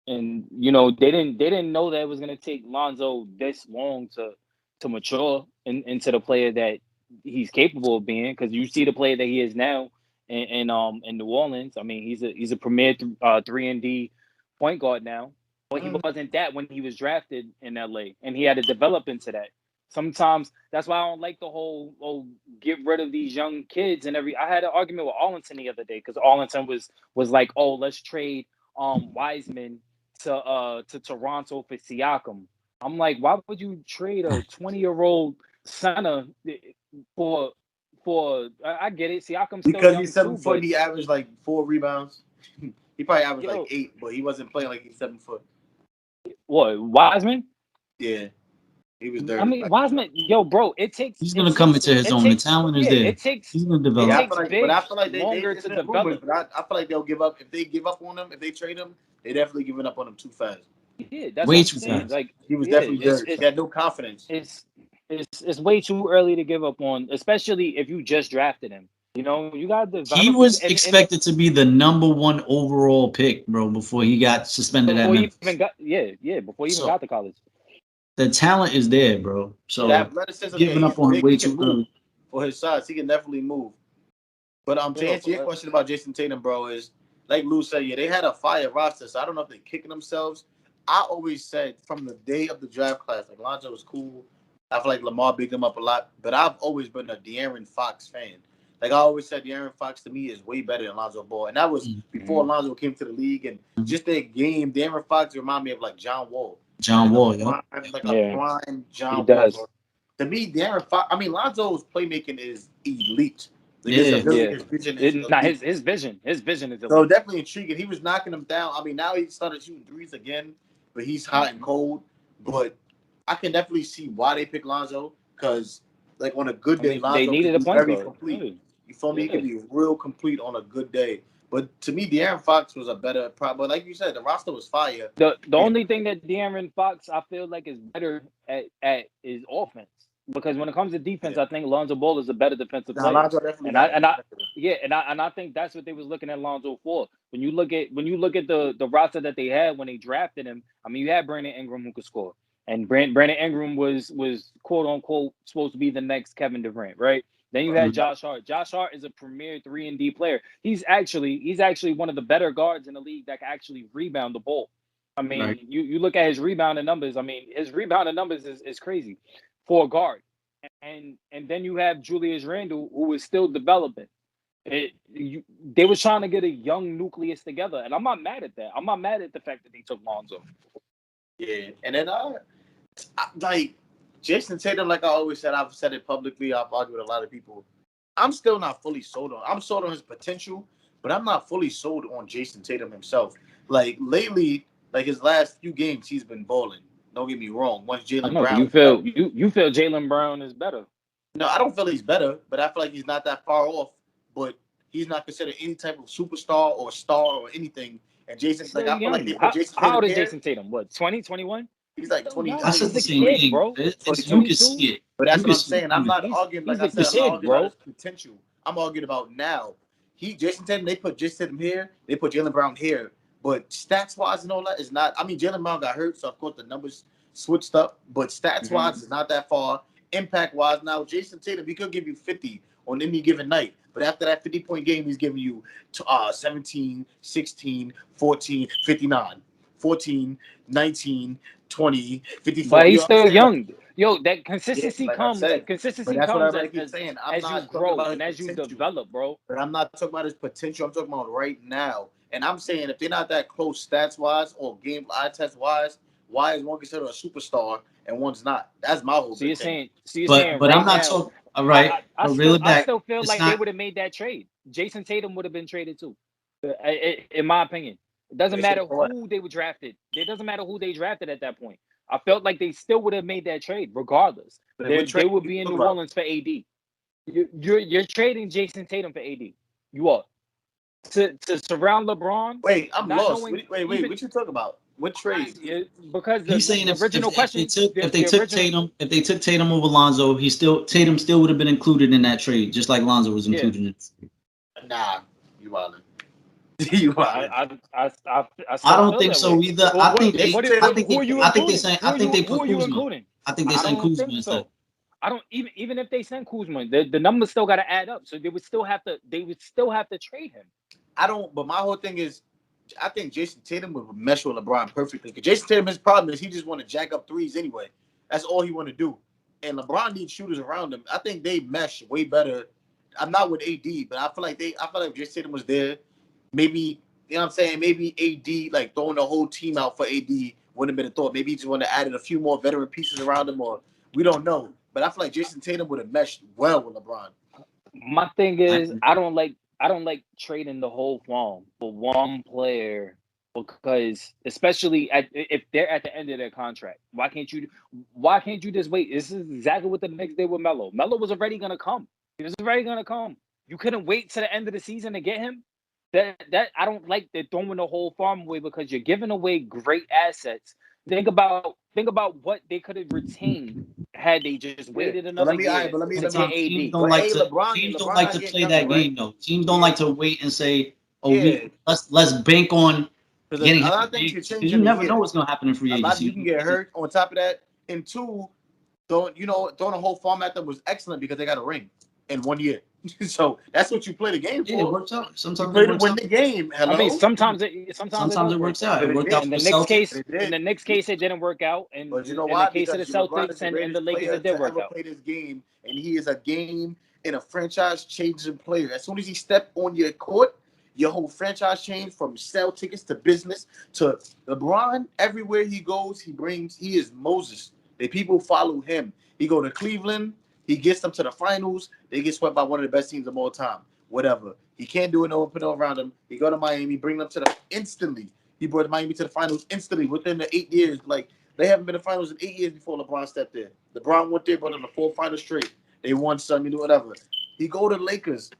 And they didn't know that it was gonna take Lonzo this long to mature into the player that he's capable of being. Because you see the player that he is now in New Orleans. I mean, he's a premier 3-and-D point guard now, but he wasn't that when he was drafted in LA, and he had to develop into that. Sometimes that's why I don't like the whole get rid of these young kids and every. I had an argument with Arlington the other day because Arlington was like, oh, let's trade Wiseman to Toronto for Siakam. I'm like, why would you trade a 20-year-old center for I get it. Siakam's still Because young he's 7 too, foot but and he averaged like 4 rebounds. He probably averaged like yo, 8, but he wasn't playing like he's 7 foot. what Wiseman? Yeah, he was I dirty. mean, Wiseman, yo, bro, it takes He's gonna come into his own. The talent is there. He's gonna it Yeah, I develop. takes feel like, but I bigs feel like they longer it's to an improvement. develop. But I feel like they'll give up if they give up on him. If they trade him, they definitely giving up on him too fast. Yeah, that's what Way I'm too saying. fast. Like, He was yeah, definitely dirty. He had no confidence. it's way too early to give up on, especially if you just drafted him. You got to He develop him, was and expected to be the #1 overall pick, bro, before he got suspended at before he even Memphis. got before he even So got to college. the talent is there, bro. The So athleticism, yeah, giving he's up on him big. way He too can move early. for his size. He can definitely move. But to Yo, answer your question about Jason Tatum, bro, is like Lou said, yeah, they had a fire roster, so I don't know if they're kicking themselves. I always said from the day of the draft class, like Lonzo was cool. I feel like Lamar bigged him up a lot, but I've always been a De'Aaron Fox fan. Like I always said, De'Aaron Fox to me is way better than Lonzo Ball, and that was before mhm. Lonzo came to the league. And just their game, De'Aaron Fox remind me of like John Wall, John Wall, yo. like a Yeah, prime he John Wall. does. Bro. To me, De'Aaron Fox. I mean, Lonzo's playmaking is elite. Like his Yeah. ability, Yeah, his vision is not elite. his vision. His vision is So elite. definitely intriguing. He was knocking them down. I mean, now he started shooting threes again, but he's hot and cold. But I can definitely see why they pick Lonzo because, like, on a good I day, mean, they Lonzo can needed a be point very guard. complete. Yeah, You feel me? He yeah. can be real complete on a good day. But to me, De'Aaron Fox was a better. But like you said, the roster was fire. The And only thing that De'Aaron Fox I feel like is better at is offense. Because when it comes to defense, yeah, I think Lonzo Ball is a better defensive nah, player. Lonzo definitely And I got and I it. yeah, and I think that's what they was looking at Lonzo for. When you look at the roster that they had when they drafted him, I mean you had Brandon Ingram who could score. And Brandon Ingram was quote unquote supposed to be the next Kevin Durant, right? Then you had Josh Hart. Josh Hart is a premier 3-and-D player. He's actually one of the better guards in the league that can actually rebound the ball. I Right. mean, you look at his rebounding numbers. I mean, his rebounding numbers is crazy for a guard. And then you have Julius Randle, who is still developing. They was trying to get a young nucleus together, and I'm not mad at that. I'm not mad at the fact that they took Lonzo. Yeah, and then like Jason Tatum, like I always said, I've said it publicly. I've argued with a lot of people. I'm still not fully sold on. I'm sold on his potential, but I'm not fully sold on Jason Tatum himself. Like lately, like his last few games, he's been balling. Don't get me wrong. Once I Jaylen know, but Brown you is out, feel you feel Jaylen Brown is better. no, I don't feel he's better, but I feel like he's not that far off. But he's not considered any type of superstar or star or anything. And Jason, He's like still I feel like they young. put Jason How Tatum old is here. Jason Tatum? What, 20, 21? He's like Still 20. young. I I think said He's the a he's same 20. kid, thing. bro. You can 22. see it. But that's You what can I'm see saying. I'm it. not arguing, like He's I a said, I'm not kid, arguing about bro. his potential. I'm arguing about now. Jason Tatum, they put Jason Tatum here, they put Jaylen Brown here. But stats wise and all that is not. I mean, Jaylen Brown got hurt, so of course the numbers switched up. But stats Hmm. wise, it's not that far. Impact wise, now Jason Tatum, he could give you 50 on any given night. But after that 50-point game, he's giving you 17, 16, 14, 59, 14, 19, 20, 54. But You he's know what I'm still saying? Like, young. Yo, that yeah, consistency like I comes. said. But Consistency that's what comes everybody as keeps saying. I'm as you not talking grow about and his as you potential. develop, bro. But I'm not talking about his potential. I'm talking about right now. And I'm saying if they're not that close stats wise or game eye test wise, why is one considered a superstar and one's not? That's my whole So big you're thing. saying, so you're But saying but I'm right not now, talking. All I right, I, I but reel still it I back. still feel It's like they not. would have made that trade. Jason Tatum would have been traded too, in my opinion. It doesn't They should matter have what? who they were drafted. It doesn't matter who they drafted at that point. I felt like they still would have made that trade regardless. Like, what They trade would you be in talking New about? Orleans for AD. You're trading Jason Tatum for AD. You are to surround LeBron, Wait, I'm not lost. knowing Wait. even What you talking about? What trade? Yeah, because He's saying the original question, if they the took original, Tatum over Lonzo, Tatum still would have been included in that trade, just like Lonzo was yeah. included in it. Nah, you wildin'. You wildin'. I I still don't feel think that so way. either. Well, Jason Tatum, who are you I think they including? saying I think they Who put are you Kuzma. including? I think they I sent don't Kuzma think instead. so. I don't even if they send Kuzma, the numbers still got to add up. So they would still have to trade him. I don't. But my whole thing is, I think Jason Tatum would mesh with LeBron perfectly. Because Jason Tatum, his problem is he just want to jack up threes anyway. That's all he want to do. And LeBron needs shooters around him. I think they mesh way better. I'm not with AD, but I feel like if Jason Tatum was there, maybe you know what I'm saying. Maybe AD like throwing the whole team out for AD wouldn't have been a thought. Maybe he just want to add a few more veteran pieces around him, or we don't know. But I feel like Jason Tatum would have meshed well with LeBron. My thing is, I don't like trading the whole farm for one player because, especially if they're at the end of their contract, why can't you just wait? This is exactly what the Knicks did with Melo. Melo was already gonna come. He was already gonna come. You couldn't wait to the end of the season to get him. That I don't like that throwing the whole farm away because you're giving away great assets. Think about what they could have retained had they just Yeah. waited But another year let me to get Sometimes AD. But hey, teams don't LeBron like not to getting play younger, that right? game though. Teams don't Yeah. like to wait and say, "Oh, Yeah. let's bank on Because getting a him." lot of things can Because change you in a never know year. what's gonna happen in free A lot of you agency. can get hurt. On top of that, and two, throwing a whole farm at them was excellent because they got a ring in 1 year. So that's what you play the game Yeah, it for. works out. You Sometimes play it to works win out. the game. I mean, Hello. sometimes it Sometimes don't it work works out. out. It But it worked out did. for In the the Knicks Celtics. case, But it did. it didn't work out. And But you know in the why? case of the Because LeBron is Celtics the and the greatest Lakers, player it did to work ever out. play this game, and he is a game and a franchise-changing player. As soon as he stepped on your court, your whole franchise changed from sell tickets to business to LeBron. Everywhere he goes, he is Moses. The people follow him. He go to Cleveland, he gets them to the finals. They get swept by one of the best teams of all time. Whatever. He can't do it. No one put it around him. He go to Miami, bring them to the instantly. He brought Miami to the finals instantly within the 8 years. Like they haven't been to the finals in 8 years before LeBron stepped there. LeBron went there, brought them the 4 finals straight. They won some, whatever. He go to the Lakers.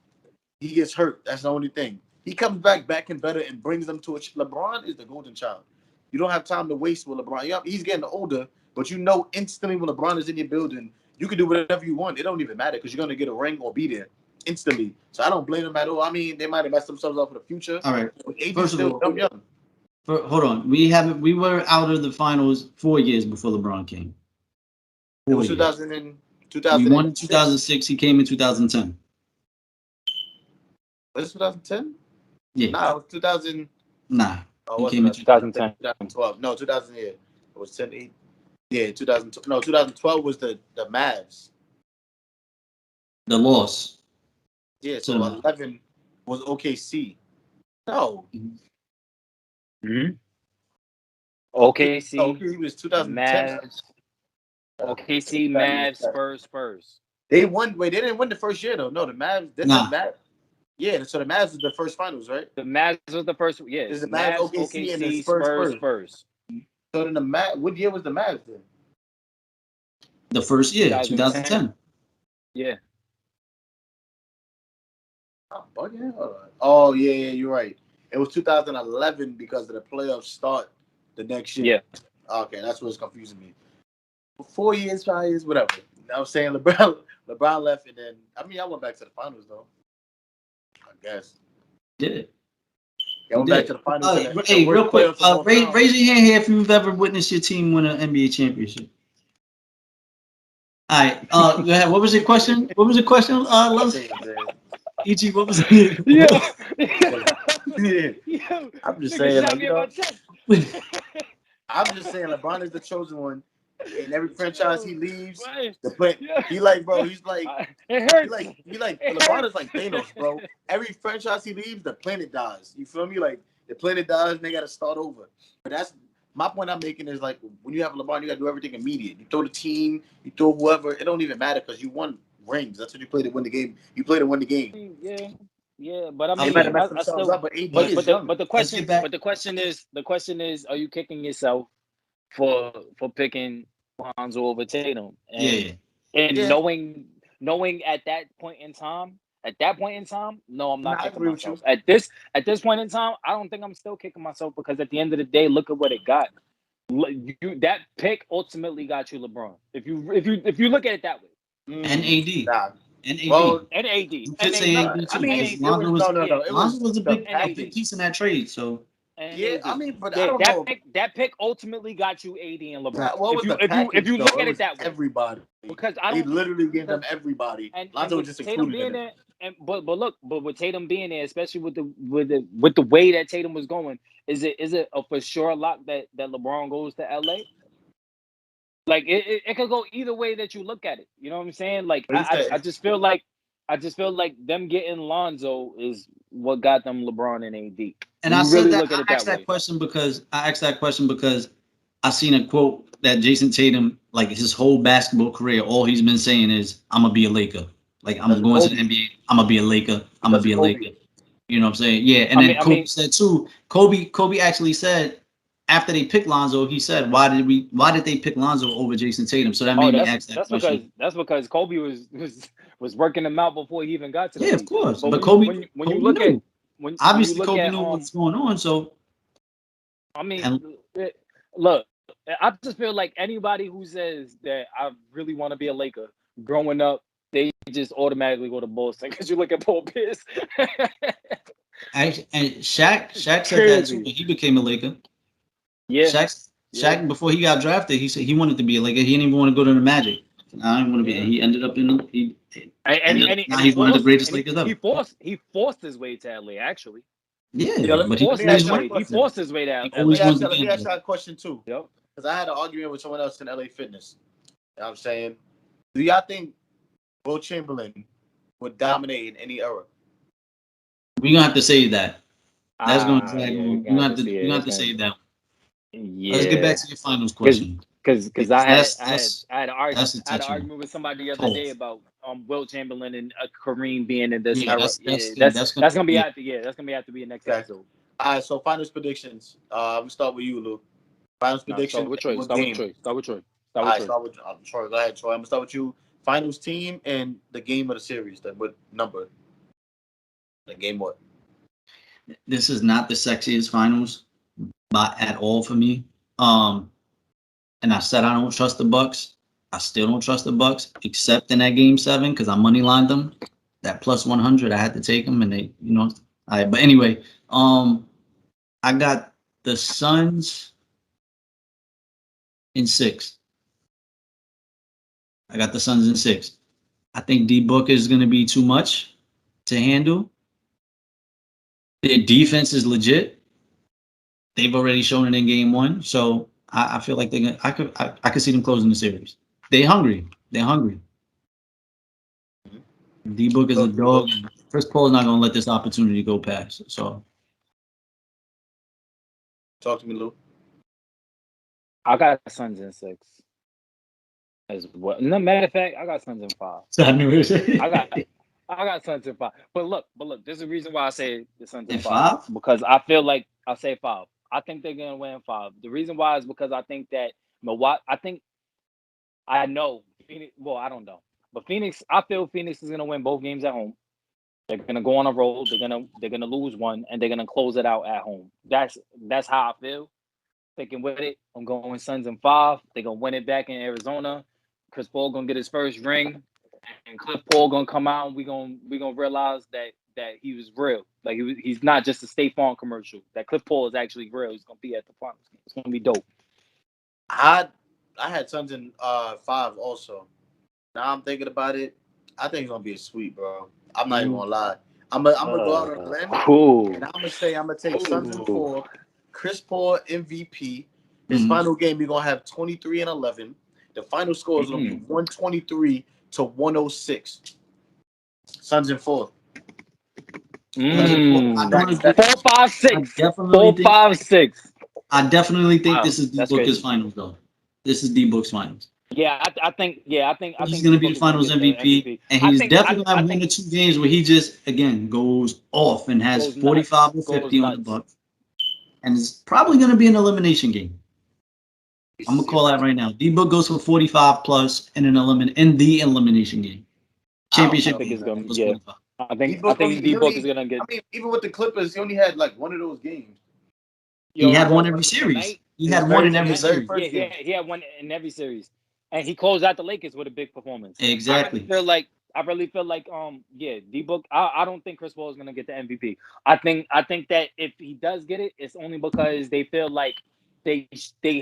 He gets hurt. That's the only thing. He comes back and better and brings them to a. LeBron is the golden child. You don't have time to waste with LeBron. Yeah, he's getting older, but instantly when LeBron is in your building, you can do whatever you want. It don't even matter because you're gonna get a ring or be there instantly. So I don't blame them at all. I mean, they might have messed themselves up for the future. All right. But AD's First of still all, young. hold on. We were out of the finals 4 years before LeBron came. It 4 was years. 2000 and We won in 2006. 2006. He came in 2010. Was it 2010? Yeah. Nah, it was 2000. Nah. Oh, He what's came in 2010. 2012. No, 2000. Yeah, it was 10. 8. Yeah, 2000. No, 2012 was the Mavs. the loss. Yeah, To so the Mavs. 11 was OKC. No, Mm-hmm. OKC, OKC was 2010. Mavs, OKC, Mavs, Spurs. They won. Wait, they didn't win the first year though. No, the Mavs. Nah. The Mavs. Yeah, so the Mavs was the first finals, right? The Mavs was the first. Yeah, Is the Mavs Mavs, OKC and the OKC, Spurs? Spurs. So then the Mavs. What year was the Mavs then? The first year, 2010. 2010. Yeah. I'm bugging. Hold on. Oh yeah, you're right. It was 2011 because of the playoffs start the next year. Yeah. Okay, that's what's confusing me. 4 years, 5 years, whatever. I was saying LeBron left, and then I went back to the finals though. I guess. Yeah. I went back to the finals. Hey, real quick, raise your hand here if you've ever witnessed your team win an NBA championship. All right. Go ahead. What was your question? EG, what was it? Yeah. I'm just saying, I'm just saying, LeBron is the chosen one. And every franchise he leaves, the play, he's like it hurts. LeBron is like Thanos, bro. Every franchise he leaves, the planet dies. You feel me? Like the planet dies, and they got to start over. But that's my point. I'm making is like when you have LeBron, you got to do everything immediate. You throw the team, you throw whoever. It don't even matter because you won rings. That's what you play to win the game. You play to win the game. Yeah, but I They mean, might have messed I themselves still. up, but AD is young. But the question is, are you kicking yourself for picking Lonzo over Tatum? And Yeah. knowing at that point in time At that point in time, no, I'm not I kicking agree with myself. At this point in time, I don't think I'm still kicking myself because at the end of the day, look at what it got. That pick ultimately got you LeBron. If you look at it that way. And AD. Nah. And AD. Well, And AD. You And could say AD. AD I too. mean, And Because AD. it was no. It Lonzo was a the big package. piece in that trade. So And Yeah, AD. I mean, but I Yeah, don't know. that pick ultimately got you AD and LeBron. Nah, what was the If package you though? look It at was it that way. everybody. Because I They don't think literally gave them everybody. and Lonzo was with just Tatum included in being it. there, but with Tatum being there, especially with the way that Tatum was going, is it a for sure lock that LeBron goes to LA? Like it could go either way that you look at it. You know what I'm saying? Like But he said, I just feel like them getting Lonzo is what got them LeBron and AD. and When I you said really that look at I it that asked that way. question because I seen a quote that Jason Tatum, like his whole basketball career, all he's been saying is, "I'm gonna be a Laker. Like I'm That's going to the Kobe. NBA. I'm gonna be a Laker. I'm gonna That's be a Kobe. Laker." You know what I'm saying? Yeah. And then Kobe said too. Kobe actually said after they picked Lonzo, he said, "Why did they pick Lonzo over Jason Tatum?" So that made me ask that question. That's because Kobe was working him out before he even got to the Yeah, of league. course. But But when you Kobe look at knew. when you Obviously, look Kobe at knew what's going on. So I mean, and look, I just feel like anybody who says that I really want to be a Laker growing up, they just automatically go to Boston because you look at Paul Pierce. and Shaq said that too Crazy. when he became a Laker. Yeah. Shaq before he got drafted, he said he wanted to be a Laker. He didn't even want to go to the Magic. I didn't want to be. Yeah. He ended up in. Now And he's one of the greatest Lakers ever. he forced his way to LA actually. Yeah, but he Forced ask his you a way. He question. forced his way to He LA. always wanted to Let be me in ask you there. a question too. Yep. Because I had an argument with someone else in LA Fitness. You know what I'm saying? Do y'all think Will Chamberlain would dominate in any era? We're gonna have to save that. That's gonna drag Yeah, on. We're gonna have to save that. Yeah. Let's get back to your finals question. Because I had an touchy argument with somebody the other one. day about Wilt Chamberlain and Kareem being in this Yeah, era. That's gonna be after the next episode. All right, so finals predictions. We start with you, Lou. Finals prediction. Start with Troy. All right, start with Troy. Go ahead, Troy. I'm gonna start with you. Finals team and the game of the series. That what number? The game what? This is not the sexiest finals, at all for me. And I said I don't trust the Bucks. I still don't trust the Bucks, except in that game 7 because I money lined them. That plus 100, I had to take them, and they, all right. But anyway, I got the Suns in 6. I got the Suns in 6. I think D Book is going to be too much to handle. Their defense is legit. They've already shown it in game 1, so I feel like I could see them closing the series. They're hungry. D Book is a dog. Chris Paul's not gonna let this opportunity go past. So talk to me, Lou. I got Suns in 6 as well. No, matter of fact, I got Suns in 5. I knew it. I got Suns in 5. But look, there's a reason why I say the Suns in 5 because I feel like I'll say 5. I think they're gonna win 5. The reason why is because I think that Milwaukee. I know Phoenix. Well, I don't know, but Phoenix. I feel Phoenix is gonna win both games at home. They're gonna go on a roll. They're gonna lose one, and they're gonna close it out at home. That's how I feel. Thinking with it, I'm going Suns in 5. They're gonna win it back in Arizona. Chris Paul gonna get his first ring, and Cliff Paul gonna come out, and we gonna realize that he was real. Like he's not just a State Farm commercial. That Cliff Paul is actually real. He's gonna be at the finals. It's gonna be dope. I had Suns in 5 also. Now I'm thinking about it. I think it's gonna be a sweep, bro. I'm not even gonna lie. I'm gonna go out on a limb, and I'm gonna take Suns in 4. Chris Paul MVP. His final game, we're gonna have 23 and 11. The final score is gonna be 123 to 106. Suns in 4. 4, 5, 6. 4, 5, 6. I definitely think this is D Book's finals, though. This is D Book's finals. Yeah, I think he's going to be the finals MVP, and he's definitely going to have 1 or 2 games where he just goes off and has 45 or 50 on the Bucks, and it's probably going to be an elimination game. I'm gonna call that right now. D Book goes for 45 plus in the elimination game. Championship. I think D-Book is gonna get. I mean, even with the Clippers, he only had like one of those games. He had one every series. He had one in every series. Yeah, he had one in every series, and he closed out the Lakers with a big performance. Exactly. I really feel like D-Book. I don't think Chris Paul is gonna get the MVP. I think that if he does get it, it's only because they feel like they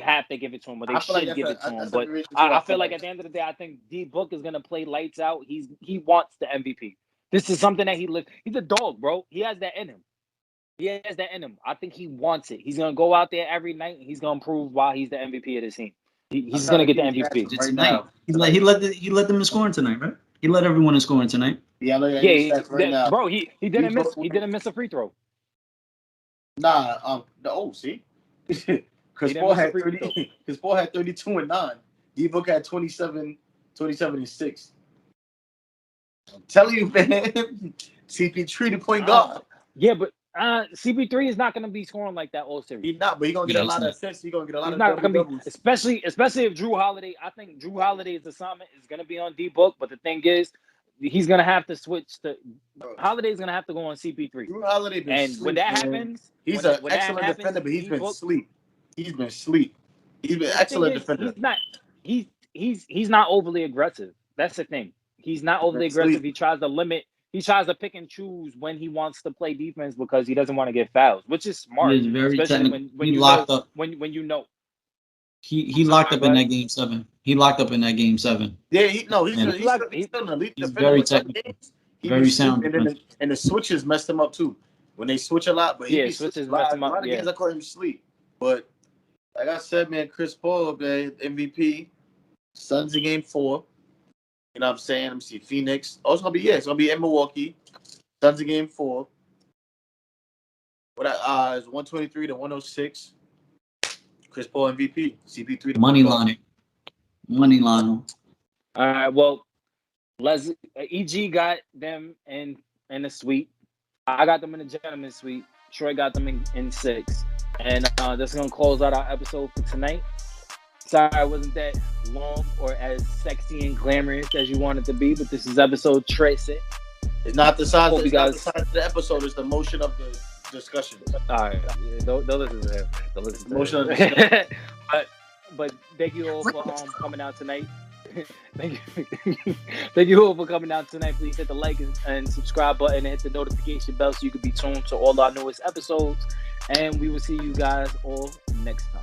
have to give it to him, or they should give it to him. But I feel like at the end of the day, I think D-Book is gonna play lights out. He wants the MVP. This is something that he lives. He's a dog, bro. He has that in him. He has that in him. I think he wants it. He's gonna go out there every night and he's gonna prove why he's the MVP of this team. He's gonna get the MVP tonight. He led them in scoring tonight, right? He led everyone in scoring tonight. Yeah, now. Bro. He didn't miss a free throw. Nah, see, Chris Paul had 30. Chris Paul had 32 and 9. D-Book had 27 and 6. I'm telling you, man. CP3 the point guard. Yeah, but CP3 is not going to be scoring like that all series. He's not, but he's going to get a lot of assists. He's going to get a lot of doubles. Especially if Drew Holiday. I think Drew Holiday's assignment is going to be on D-Book, but the thing is, he's going to have to switch to Holiday's going to have to go on CP3. Drew Holiday been and sleep, when that man. happens, he's an excellent defender, but he's been asleep. He's been asleep. He's been excellent defender. He's not overly aggressive. That's the thing. He's not overly aggressive. He tries to limit. He tries to pick and choose when he wants to play defense because he doesn't want to get fouls, which is smart. He is very especially when you locked know, up. When you know. He locked up in that game 7. He locked up in that game 7. Yeah, he's still an elite defender. Very technical. Very sound. And the switches messed him up too. When they switch a lot, but switches messed him up. A lot of games I caught him sleep. But like I said, man, Chris Paul, man, MVP. Suns in game 4. You know what I'm saying? Let me see. Phoenix. Oh, it's gonna be in Milwaukee. Suns in game 4. What is 123 to 106. Chris Paul MVP. CP3 money line. All right. Well, EG got them in the suite. I got them in the gentleman's suite. Troy got them in 6. And that's gonna close out our episode for tonight. Sorry I wasn't that long or as sexy and glamorous as you wanted to be, but this is episode Trece. It's not the size of the episode, it's the motion of the discussion. All right. Yeah, don't listen to him. Don't listen to motion him. Of the discussion. but thank you all for coming out tonight. Thank you all for coming out tonight. Please hit the like and subscribe button and hit the notification bell so you can be tuned to all our newest episodes. And we will see you guys all next time.